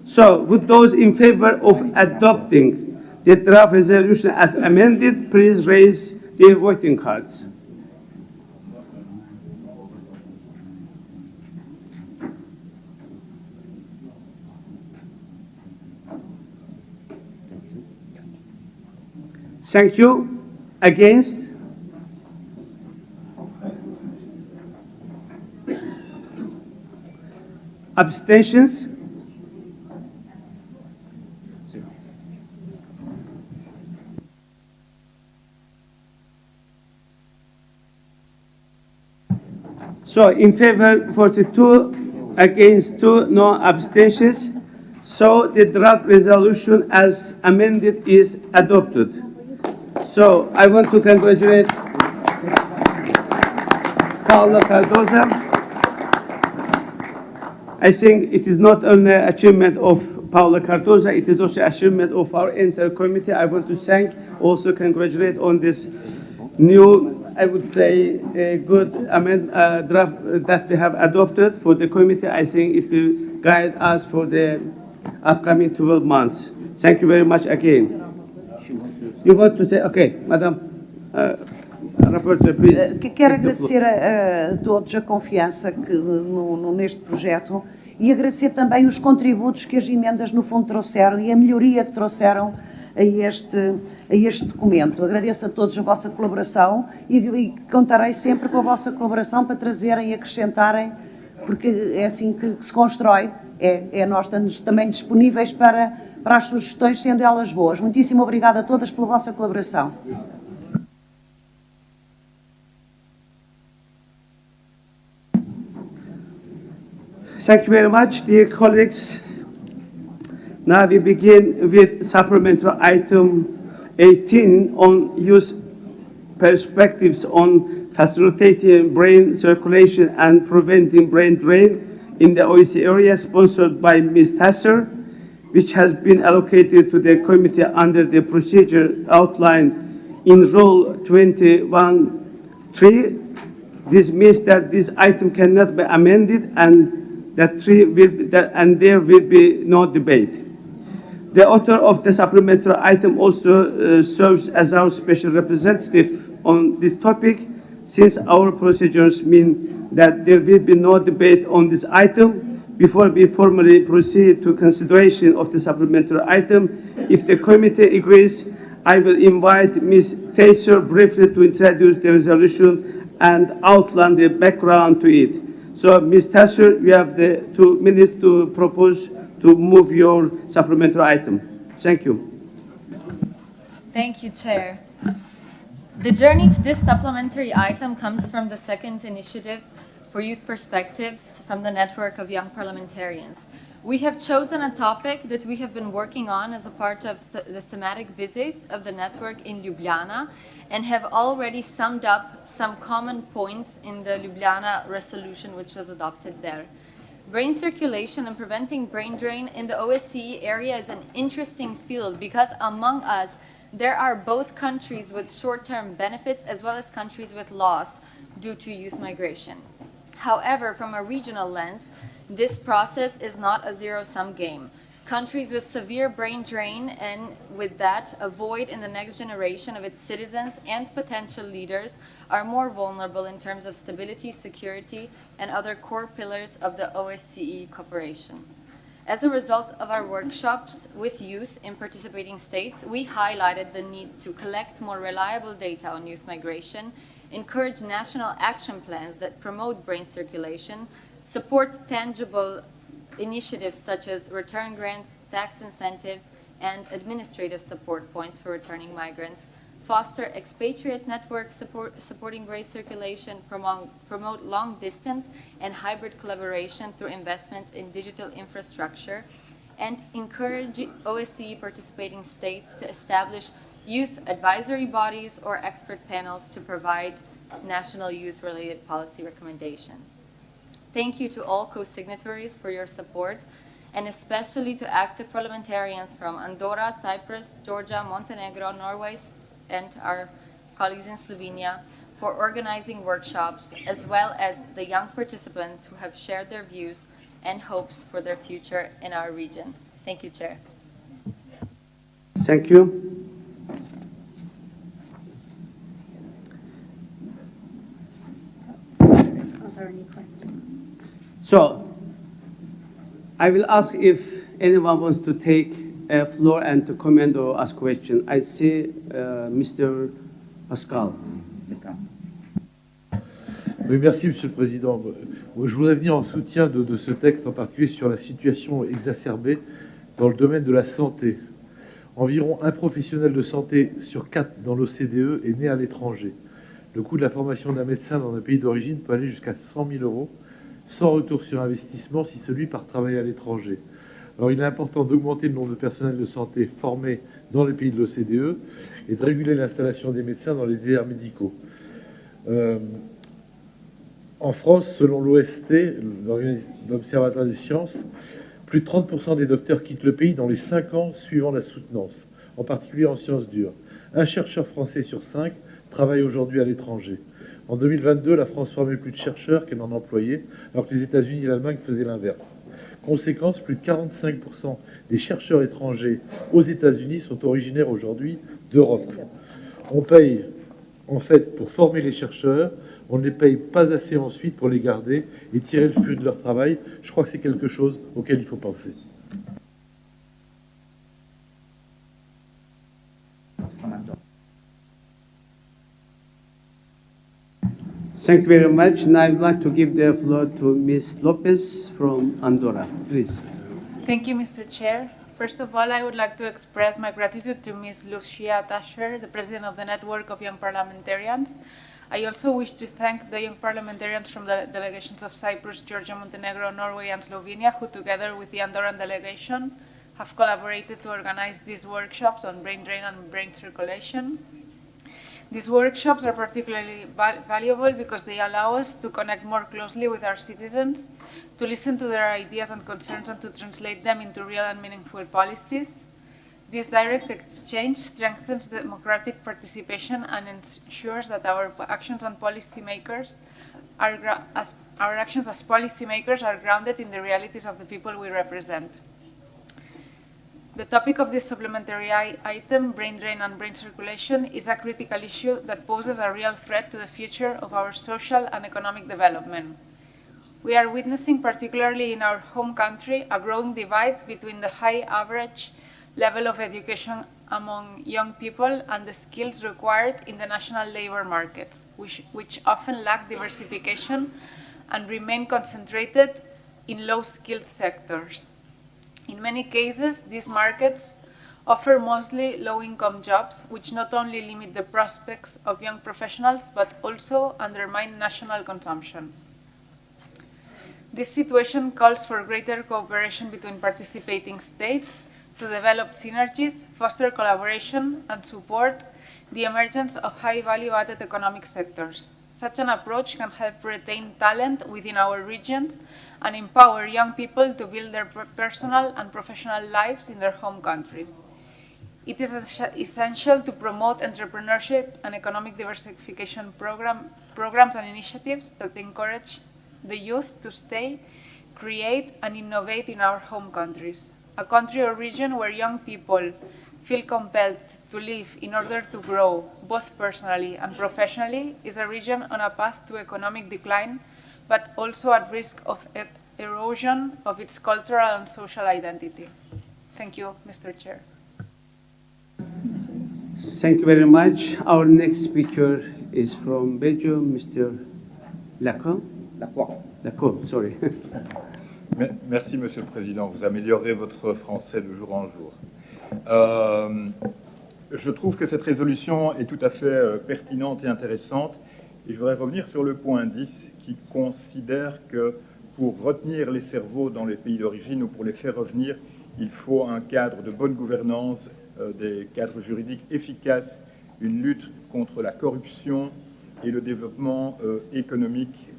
So, would those in favor of adopting the draft resolution as amended, please raise their voting cards. Thank you. Against? Abstentions? So in favor 42, against 2, no abstentions. So the draft resolution as amended is adopted. So I want to congratulate Paula Cardoza I think it is not only achievement of Paula Cardoza, it is also achievement of our entire committee. I want to thank, also congratulate on this new, I would say, good draft that we have adopted for the committee. I think it will guide us for the upcoming 12 months. Thank you very much again. You want to say, okay, Madam Rapporteur, please. Quero agradecer a todos a confiança que neste projeto e agradecer também os contributos que as emendas no fundo trouxeram e a melhoria que trouxeram a este documento. Agradeço a todos a vossa colaboração e contarei sempre com a vossa colaboração para trazerem e acrescentarem, porque é assim que se constrói. Nós estamos também disponíveis para as sugestões, sendo elas boas. Muitíssimo obrigada a todas pela vossa colaboração. Thank you very much, dear colleagues. Now we begin with supplementary item 18 on youth perspectives on facilitating brain circulation and preventing brain drain in the OSCE area, sponsored by Ms. Tasser, which has been allocated to the committee under the procedure outlined in Rule 21.3. This means that this item cannot be amended and there will be no debate. The author of the supplementary item also serves as our special representative on this topic, since our procedures mean that there will be no debate on this item. Before we formally proceed to consideration of the supplementary item, if the committee agrees, I will invite Ms. Taser briefly to introduce the resolution and outline the background to it. So, Ms. Tasser, you have the 2 minutes to propose to move your supplementary item. Thank you. Thank you, Chair. The journey to this supplementary item comes from the second initiative for youth perspectives from the network of young parliamentarians. We have chosen a topic that we have been working on as a part of the thematic visit of the network in Ljubljana, and have already summed up some common points in the Ljubljana resolution which was adopted there. Brain circulation and preventing brain drain in the OSCE area is an interesting field because among us, there are both countries with short-term benefits as well as countries with loss due to youth migration. However, from a regional lens, this process is not a zero-sum game. Countries with severe brain drain and with that a void in the next generation of its citizens and potential leaders are more vulnerable in terms of stability, security, and other core pillars of the OSCE cooperation. As a result of our workshops with youth in participating states, we highlighted the need to collect more reliable data on youth migration, encourage national action plans that promote brain circulation, support tangible initiatives such as return grants, tax incentives, and administrative support points for returning migrants, foster expatriate networks supporting brain circulation, promote long distance and hybrid collaboration through investments in digital infrastructure, and encourage OSCE participating states to establish youth advisory bodies or expert panels to provide national youth-related policy recommendations. Thank you to all co-signatories for your support, and especially to active parliamentarians from Andorra, Cyprus, Georgia, Montenegro, Norway, and our colleagues in Slovenia for organizing workshops, as well as the young participants who have shared their views and hopes for their future in our region. Thank you, Chair. Thank you. Are there any questions? So, I will ask if anyone wants to take a floor and to comment or ask question. I see Mr. Pascal. Oui, merci, Monsieur le Président. Je voudrais venir en soutien de ce texte, en particulier sur la situation exacerbée dans le domaine de la santé. Environ un professionnel de santé sur 4 dans l'OCDE est né à l'étranger. Le coût de la formation d'un médecin dans un pays d'origine peut aller jusqu'à 100 000 €, sans retour sur investissement si celui part travailler à l'étranger. Alors il est important d'augmenter le nombre de personnels de santé formés dans les pays de l'OCDE et de réguler l'installation des médecins dans les déserts médicaux. En France, selon l'OSCE, l'Observatoire des sciences, plus de 30% des docteurs quittent le pays dans les 5 ans suivant la soutenance, en particulier en sciences dures. Un chercheur français sur 5 travaille aujourd'hui à l'étranger. En 2022, la France formait plus de chercheurs qu'elle n'en employait, alors que les États-Unis et l'Allemagne faisaient l'inverse. Conséquence, plus de 45% des chercheurs étrangers aux États-Unis sont originaires aujourd'hui d'Europe. On paye, en fait, pour former les chercheurs, on ne les paye pas assez ensuite pour les garder et tirer le fruit de leur travail. Je crois que c'est quelque chose auquel il faut penser. Thank you very much. Now I'd like to give the floor to Ms. Lopez from Andorra, please. Thank you, Mr. Chair. First of all, I would like to express my gratitude to Ms. Lucia Tasher, the President of the Network of Young Parliamentarians. I also wish to thank the young parliamentarians from the delegations of Cyprus, Georgia, Montenegro, Norway, and Slovenia, who together with the Andorran delegation have collaborated to organize these workshops on brain drain and brain circulation. These workshops are particularly valuable because they allow us to connect more closely with our citizens, to listen to their ideas and concerns and to translate them into real and meaningful policies. This direct exchange strengthens democratic participation and ensures that our actions as policymakers are grounded in the realities of the people we represent. The topic of this supplementary item, brain drain and brain circulation, is a critical issue that poses a real threat to the future of our social and economic development. We are witnessing, particularly in our home country, a growing divide between the high average level of education among young people and the skills required in the national labor markets, which often lack diversification and remain concentrated in low-skilled sectors. In many cases, these markets offer mostly low-income jobs, which not only limit the prospects of young professionals, but also undermine national consumption. This situation calls for greater cooperation between participating states to develop synergies, foster collaboration, and support the emergence of high value-added economic sectors. Such an approach can help retain talent within our regions and empower young people to build their personal and professional lives in their home countries. It is essential to promote entrepreneurship and economic diversification programs and initiatives that encourage the youth to stay, create, and innovate in our home countries. A country or region where young people feel compelled to live in order to grow, both personally and professionally, is a region on a path to economic decline, but also at risk of erosion of its cultural and social identity. Thank you, Mr. Chair. Thank you very much. Our next speaker is from Belgium, Mr. Lacombe, sorry. Merci, Monsieur le Président. Vous améliorez votre français de jour en jour. Je trouve que cette résolution est tout à fait pertinente et intéressante. Et je voudrais revenir sur le point 10 qui considère que pour retenir les cerveaux dans les pays d'origine ou pour les faire revenir, il faut un cadre de bonne gouvernance, des cadres juridiques efficaces, une lutte contre la corruption et le développement économique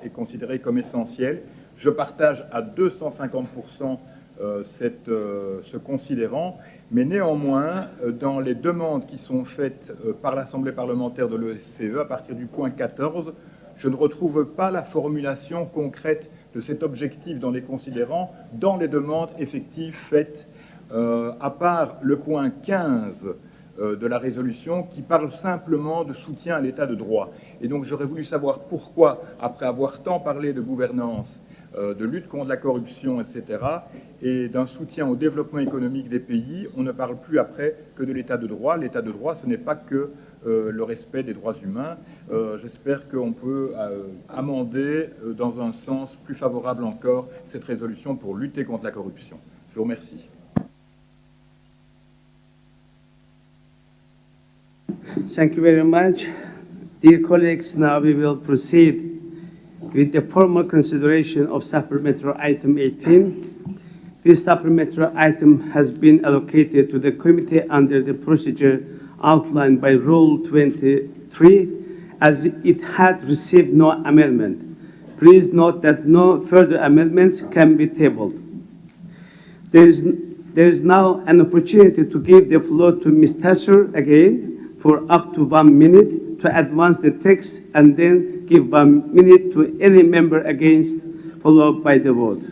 est considéré comme essentiel. Je partage à 250% ce considérant, mais néanmoins, dans les demandes qui sont faites par l'Assemblée parlementaire de l'OSCE, à partir du point 14, je ne retrouve pas la formulation concrète de cet objectif dans les considérants, dans les demandes effectives faites, à part le point 15 de la résolution qui parle simplement de soutien à l'état de droit. Et donc j'aurais voulu savoir pourquoi, après avoir tant parlé de gouvernance, de lutte contre la corruption, etc., et d'un soutien au développement économique des pays, on ne parle plus après que de l'état de droit. L'état de droit, ce n'est pas que le respect des droits humains. J'espère qu'on peut amender dans un sens plus favorable encore cette résolution pour lutter contre la corruption. Je vous remercie. Thank you very much. Dear colleagues, now we will proceed with the formal consideration of supplementary item 18. This supplementary item has been allocated to the committee under the procedure outlined by Rule 23, as it had received no amendment. Please note that no further amendments can be tabled. There is now an opportunity to give the floor to Ms. Tasser again for up to 1 minute to advance the text and then give 1 minute to any member against, followed by the vote.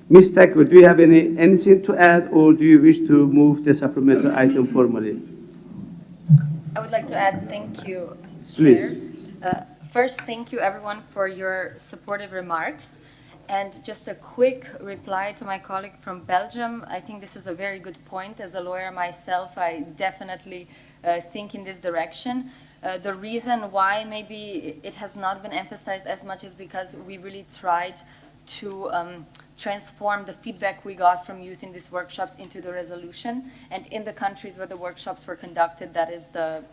Ms. Thacker, do you have anything to add, or do you wish to move the supplementary item formally? I would like to add thank you, Please. Chair. First, thank you everyone for your supportive remarks. And just a quick reply to my colleague from Belgium. I think this is a very good point. As a lawyer myself, I definitely think in this direction. The reason why maybe it has not been emphasized as much is because we really tried to transform the feedback we got from youth in these workshops into the resolution. And in the countries where the workshops were conducted, that is the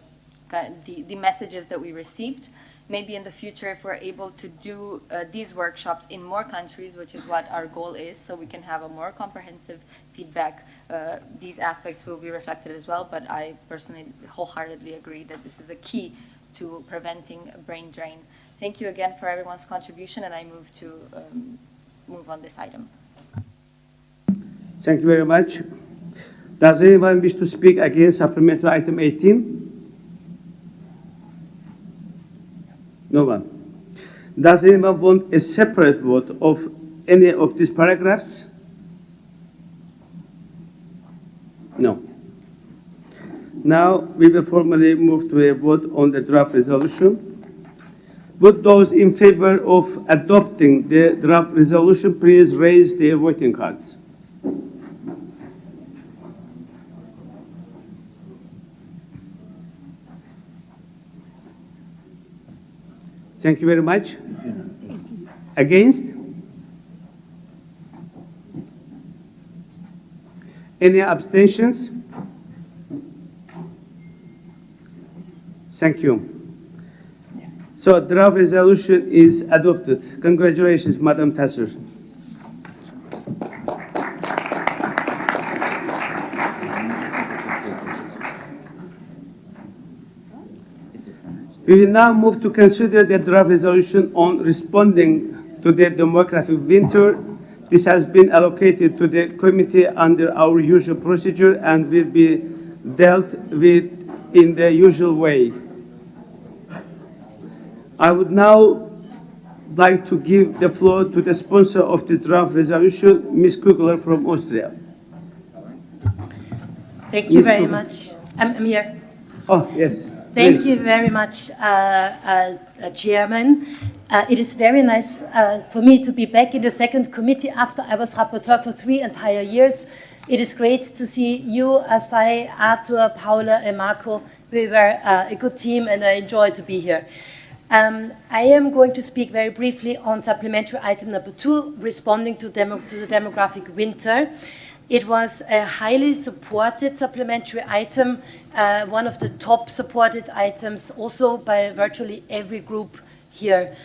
messages that we received. Maybe in the future, if we're able to do these workshops in more countries, which is what our goal is, so we can have a more comprehensive feedback, these aspects will be reflected as well. But I personally wholeheartedly agree that this is a key to preventing a brain drain. Thank you again for everyone's contribution, and I move on this item. Thank you very much. Does anyone wish to speak against supplementary item 18? No one. Does anyone want a separate vote of any of these paragraphs? No. Now we will formally move to a vote on the draft resolution. Would those in favor of adopting the draft resolution please raise their voting cards? Thank you very much. Against? Any abstentions? Thank you. So draft resolution is adopted. Congratulations, Madam Tasser. We will now move to consider the draft resolution on responding to the demographic winter. This has been allocated to the committee under our usual procedure and will be dealt with in the usual way. I would now like to give the floor to the sponsor of the draft resolution, Ms. Kugler from Austria. Thank you very much. I'm here. Oh, yes. Thank you very much, Chairman. It is very nice for me to be back in the second committee after I was rapporteur for 3 entire years. It is great to see you, Asai, Arthur, Paula, and Marco. We were a good team, and I enjoyed to be here. I am going to speak very briefly on supplementary item number 2, responding to the demographic winter. It was a highly supported supplementary item, one of the top supported items also by virtually every group here.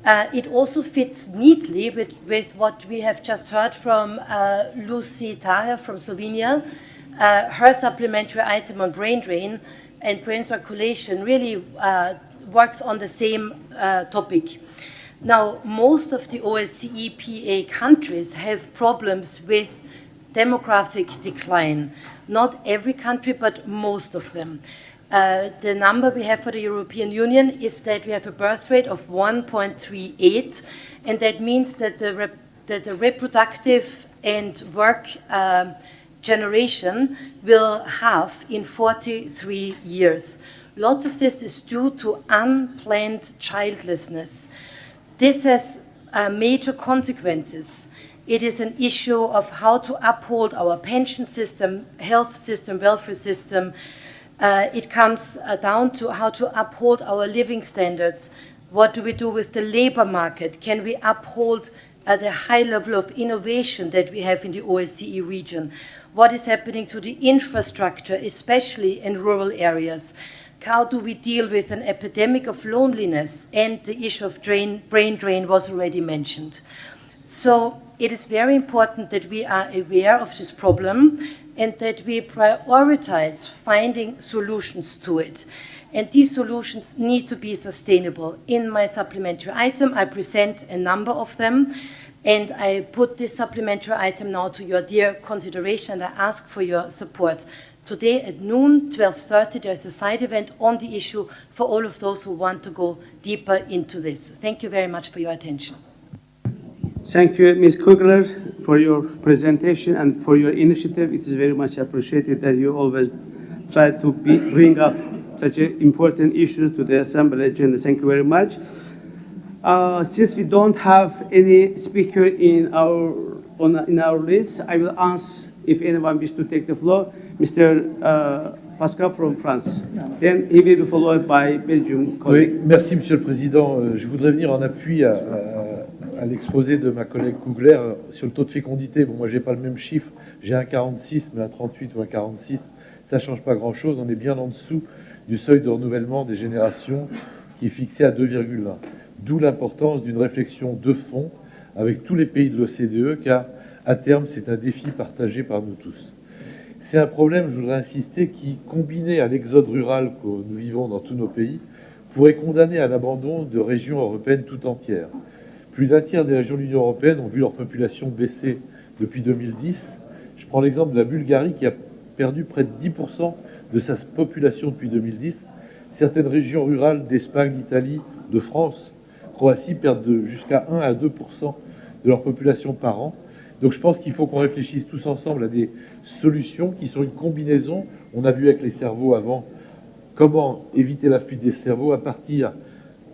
It also fits neatly with what we have just heard from Lucy Taher from Slovenia. Her supplementary item on brain drain and brain circulation really works on the same topic. Now, most of the OSCE PA countries have problems with demographic decline. Not every country, but most of them. The number we have for the European Union is that we have a birth rate of 1.38, and that means that the reproductive and work generation will halve in 43 years. Lots of this is due to unplanned childlessness. This has major consequences. It is an issue of how to uphold our pension system, health system, welfare system. It comes down to how to uphold our living standards. What do we do with the labor market? Can we uphold the high level of innovation that we have in the OSCE region? What is happening to the infrastructure, especially in rural areas? How do we deal with an epidemic of loneliness? And the issue of brain drain was already mentioned. So it is very important that we are aware of this problem and that we prioritize finding solutions to it. And these solutions need to be sustainable. In my supplementary item, I present a number of them, and I put this supplementary item now to your dear consideration, and I ask for your support. Today at noon, 12:30, there is a side event on the issue for all of those who want to go deeper into this. Thank you very much for your attention. Thank you, Ms. Kugler, for your presentation and for your initiative. It is very much appreciated that you always try to bring up such an important issue to the Assembly agenda. Thank you very much. Since we don't have any speaker in our list, I will ask if anyone wishes to take the floor. Mr. Pascal from France. Then he will be followed by Belgium. Oui, merci Monsieur le Président. Je voudrais venir en appui à l'exposé de ma collègue Kugler sur le taux de fécondité. Bon, moi, j'ai pas le même chiffre. J'ai un 46, mais un 38 ou un 46, ça change pas grand-chose. On est bien en dessous du seuil de renouvellement des générations qui est fixé à 2,1. D'où l'importance d'une réflexion de fond avec tous les pays de l'OCDE, car à terme, c'est un défi partagé par nous tous. C'est un problème, je voudrais insister, qui, combiné à l'exode rural que nous vivons dans tous nos pays, pourrait condamner à l'abandon de régions européennes tout entières. Plus d'un tiers des régions de l'Union européenne ont vu leur population baisser depuis 2010. Je prends l'exemple de la Bulgarie qui a perdu près de 10% de sa population depuis 2010. Certaines régions rurales d'Espagne, d'Italie, de France, Croatie perdent jusqu'à 1 à 2% de leur population par an. Donc je pense qu'il faut qu'on réfléchisse tous ensemble à des solutions qui sont une combinaison. On a vu avec les cerveaux avant comment éviter la fuite des cerveaux à partir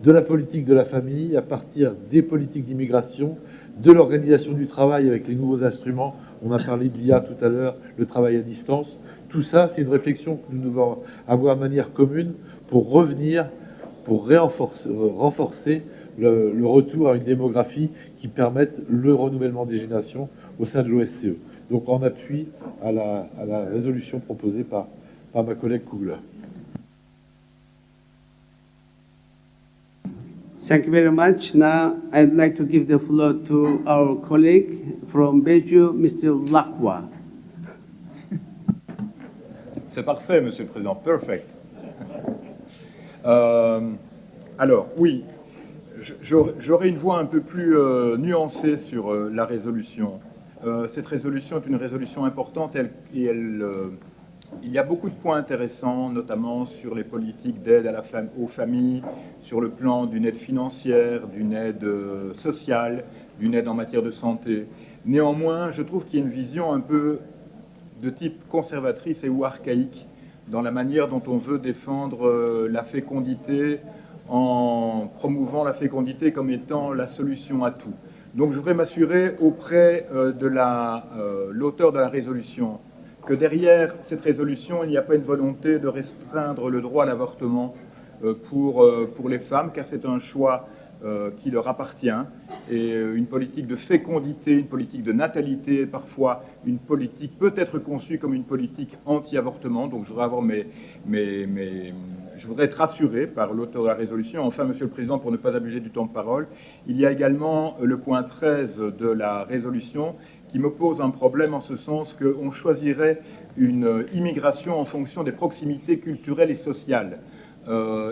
de la politique de la famille, à partir des politiques d'immigration, de l'organisation du travail avec les nouveaux instruments. On a parlé de l'IA tout à l'heure, le travail à distance. Tout ça, c'est une réflexion que nous devons avoir de manière commune pour revenir, pour renforcer le retour à une démographie qui permette le renouvellement des générations au sein de l'OSCE. Donc en appui à la résolution proposée par ma collègue Kugler. Thank you very much. Now, I'd like to give the floor to our colleague from Belgium, Mr. Lacroix. C'est parfait, Monsieur le Président. Perfect. Alors, oui, j'aurais une voix un peu plus nuancée sur la résolution. Cette résolution est une résolution importante et il y a beaucoup de points intéressants, notamment sur les politiques d'aide aux familles, sur le plan d'une aide financière, d'une aide sociale, d'une aide en matière de santé. Néanmoins, je trouve qu'il y a une vision un peu de type conservatrice et ou archaïque dans la manière dont on veut défendre la fécondité en promouvant la fécondité comme étant la solution à tout. Donc je voudrais m'assurer auprès de l'auteur de la résolution que derrière cette résolution, il n'y a pas une volonté de restreindre le droit à l'avortement pour les femmes, car c'est un choix qui leur appartient. Et une politique de fécondité, une politique de natalité, parfois une politique peut être conçue comme une politique anti-avortement. Donc je voudrais avoir je voudrais être rassuré par l'auteur de la résolution. Enfin, Monsieur le Président, pour ne pas abuser du temps de parole, il y a également le point 13 de la résolution qui me pose un problème en ce sens qu'on choisirait une immigration en fonction des proximités culturelles et sociales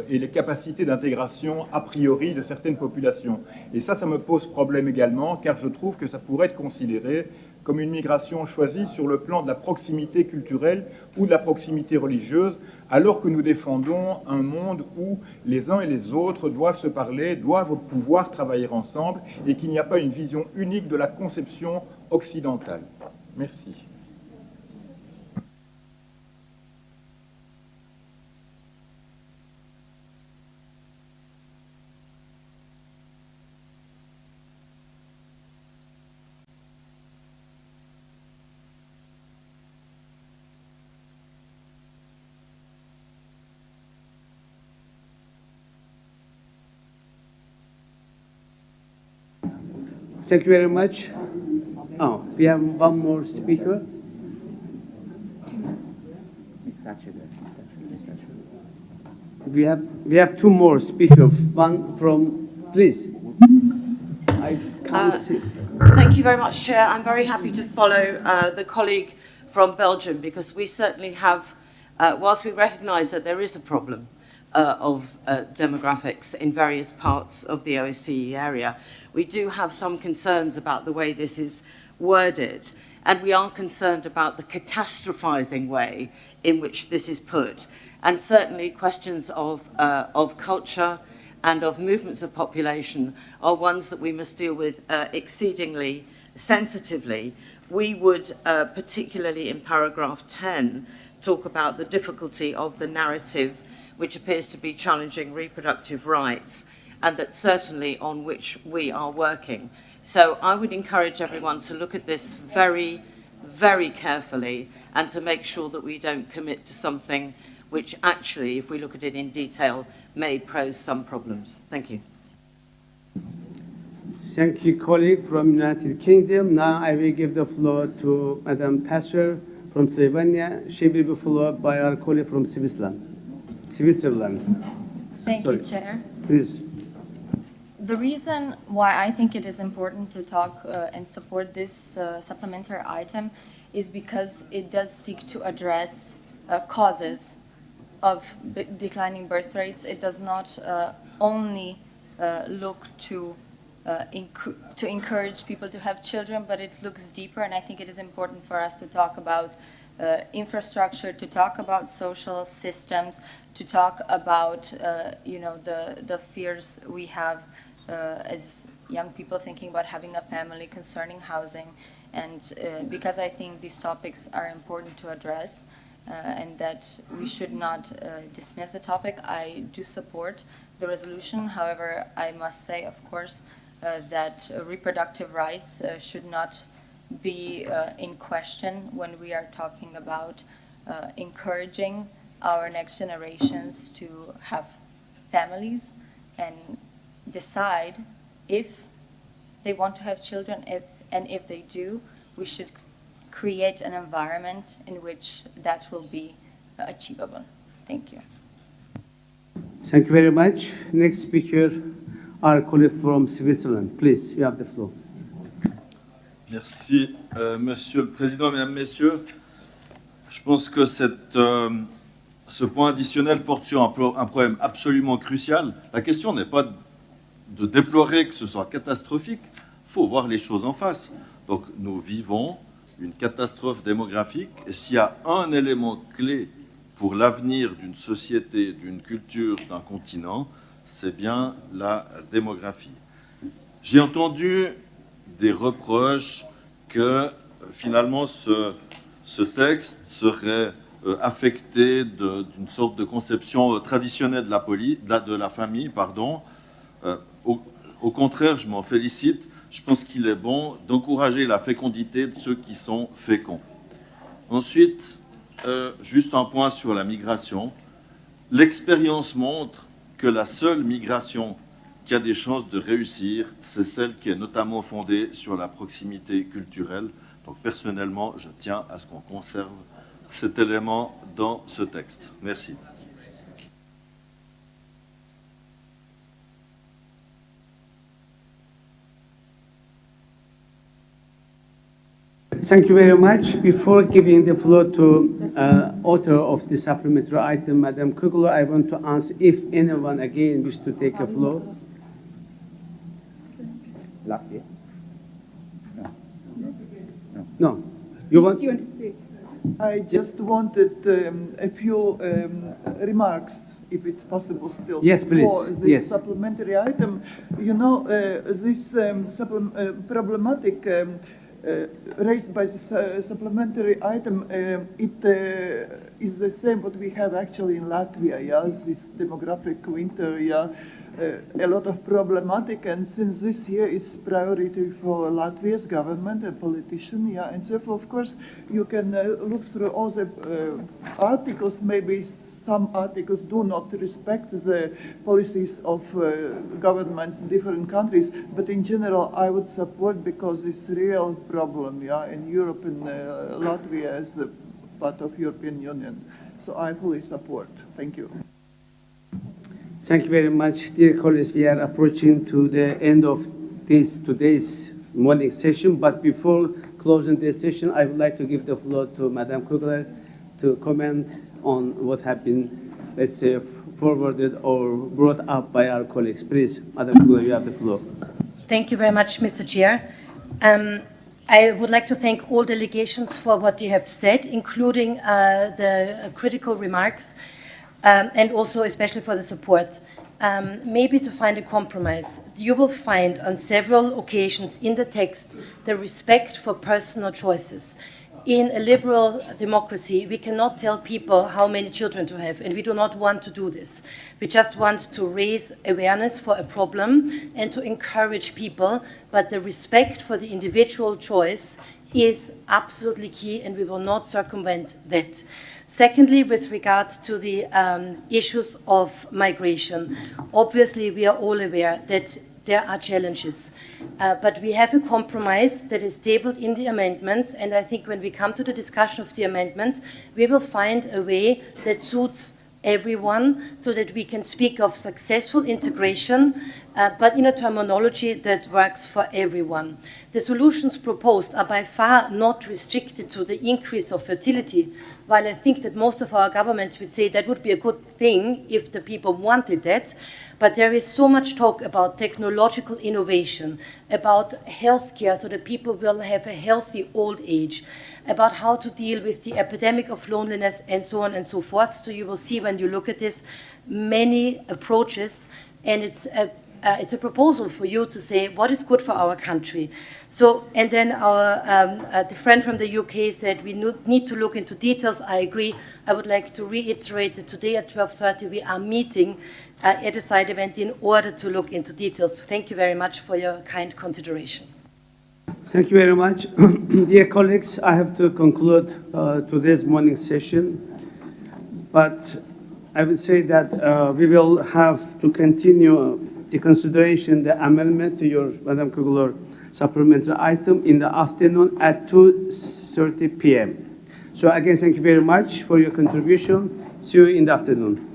et les capacités d'intégration a priori de certaines populations. Et ça me pose problème également, car je trouve que ça pourrait être considéré comme une migration choisie sur le plan de la proximité culturelle ou de la proximité religieuse, alors que nous défendons un monde où les uns et les autres doivent se parler, doivent pouvoir travailler ensemble, et qu'il n'y a pas une vision unique de la conception occidentale. Merci. Thank you very much. Oh, we have one more speaker. We have two more speakers. One from, please. I can't see. Thank you very much, Chair. I'm very happy to follow the colleague from Belgium because we certainly have, whilst we recognise that there is a problem of demographics in various parts of the OSCE area, we do have some concerns about the way this is worded, and we are concerned about the catastrophizing way in which this is put. And certainly questions of culture and of movements of population are ones that we must deal with exceedingly sensitively. We would, particularly in paragraph 10, talk about the difficulty of the narrative which appears to be challenging reproductive rights, and that certainly on which we are working. So I would encourage everyone to look at this very, very carefully and to make sure that we don't commit to something which actually, if we look at it in detail, may pose some problems. Thank you. Thank you, colleague from United Kingdom. Now I will give the floor to Madam Tasser from Slovenia. She will be followed by our colleague from Switzerland. Thank you, Chair. Please. The reason why I think it is important to talk and support this supplementary item is because it does seek to address causes of declining birth rates. It does not only look to encourage people to have children, but it looks deeper, and I think it is important for us to talk about infrastructure, to talk about social systems, to talk about the fears we have as young people thinking about having a family, concerning housing, and because I think these topics are important to address and that we should not dismiss the topic, I do support the resolution. However, I must say, of course, that reproductive rights should not be in question when we are talking about encouraging our next generations to have families and decide if they want to have children, and if they do, we should create an environment in which that will be achievable. Thank you. Thank you very much. Next speaker, our colleague from Switzerland. Please, you have the floor. Merci, Monsieur le Président, Mesdames, Messieurs. Je pense que ce point additionnel porte sur un problème absolument crucial. La question n'est pas de déplorer que ce soit catastrophique, il faut voir les choses en face. Donc nous vivons une catastrophe démographique, et s'il y a un élément clé pour l'avenir d'une société, d'une culture, d'un continent, c'est bien la démographie. J'ai entendu des reproches que finalement ce texte serait affecté d'une sorte de conception traditionnelle de la famille. Au contraire, je m'en félicite. Je pense qu'il est bon d'encourager la fécondité de ceux qui sont féconds. Ensuite, juste un point sur la migration. L'expérience montre que la seule migration qui a des chances de réussir, c'est celle qui est notamment fondée sur la proximité culturelle. Donc personnellement, je tiens à ce qu'on conserve cet élément dans ce texte. Merci. Thank you very much. Before giving the floor to author of the supplementary item, Madam Kugler, I want to ask if anyone again wish to take a floor. Latvia? No. You want? Do you want to speak? I just wanted a few remarks, if it's possible still. Yes, please. For this Yes. supplementary item. You know, this problematic raised by this supplementary item, it is the same what we have actually in Latvia, yeah, this demographic winter, yeah, a lot of problematic, and since this year is priority for Latvia's government and politician, yeah, and therefore, of course, you can look through all the articles, maybe some articles do not respect the policies of governments in different countries, but in general, I would support because it's a real problem, yeah, in Europe and Latvia as the part of European Union. So I fully support. Thank you. Thank you very much, dear colleagues. We are approaching to the end of today's morning session. But before closing this session, I would like to give the floor to Madam Kugler to comment on what have been, let's say, forwarded or brought up by our colleagues. Please, Madam Kugler, you have the floor. Thank you very much, Mr. Chair. I would like to thank all delegations for what they have said, including the critical remarks, and also especially for the support. Maybe to find a compromise, you will find on several occasions in the text the respect for personal choices. In a liberal democracy, we cannot tell people how many children to have, and we do not want to do this. We just want to raise awareness for a problem and to encourage people, but the respect for the individual choice is absolutely key, and we will not circumvent that. Secondly, with regards to the issues of migration, obviously we are all aware that there are challenges, but we have a compromise that is tabled in the amendments, and I think when we come to the discussion of the amendments, we will find a way that suits everyone so that we can speak of successful integration, but in a terminology that works for everyone. The solutions proposed are by far not restricted to the increase of fertility, while I think that most of our governments would say that would be a good thing if the people wanted that. But there is so much talk about technological innovation, about healthcare so that people will have a healthy old age, about how to deal with the epidemic of loneliness and so on and so forth. So you will see when you look at this, many approaches, and it's a proposal for you to say what is good for our country. So, and then the friend from the UK said we need to look into details. I agree. I would like to reiterate that today at 12:30 we are meeting at a side event in order to look into details. Thank you very much for your kind consideration. Thank you very much. Dear colleagues, I have to conclude today's morning session, but I will say that we will have to continue the consideration, the amendment to your, Madam Kugler, supplementary item in the afternoon at 2:30 p.m. So again, thank you very much for your contribution. See you in the afternoon.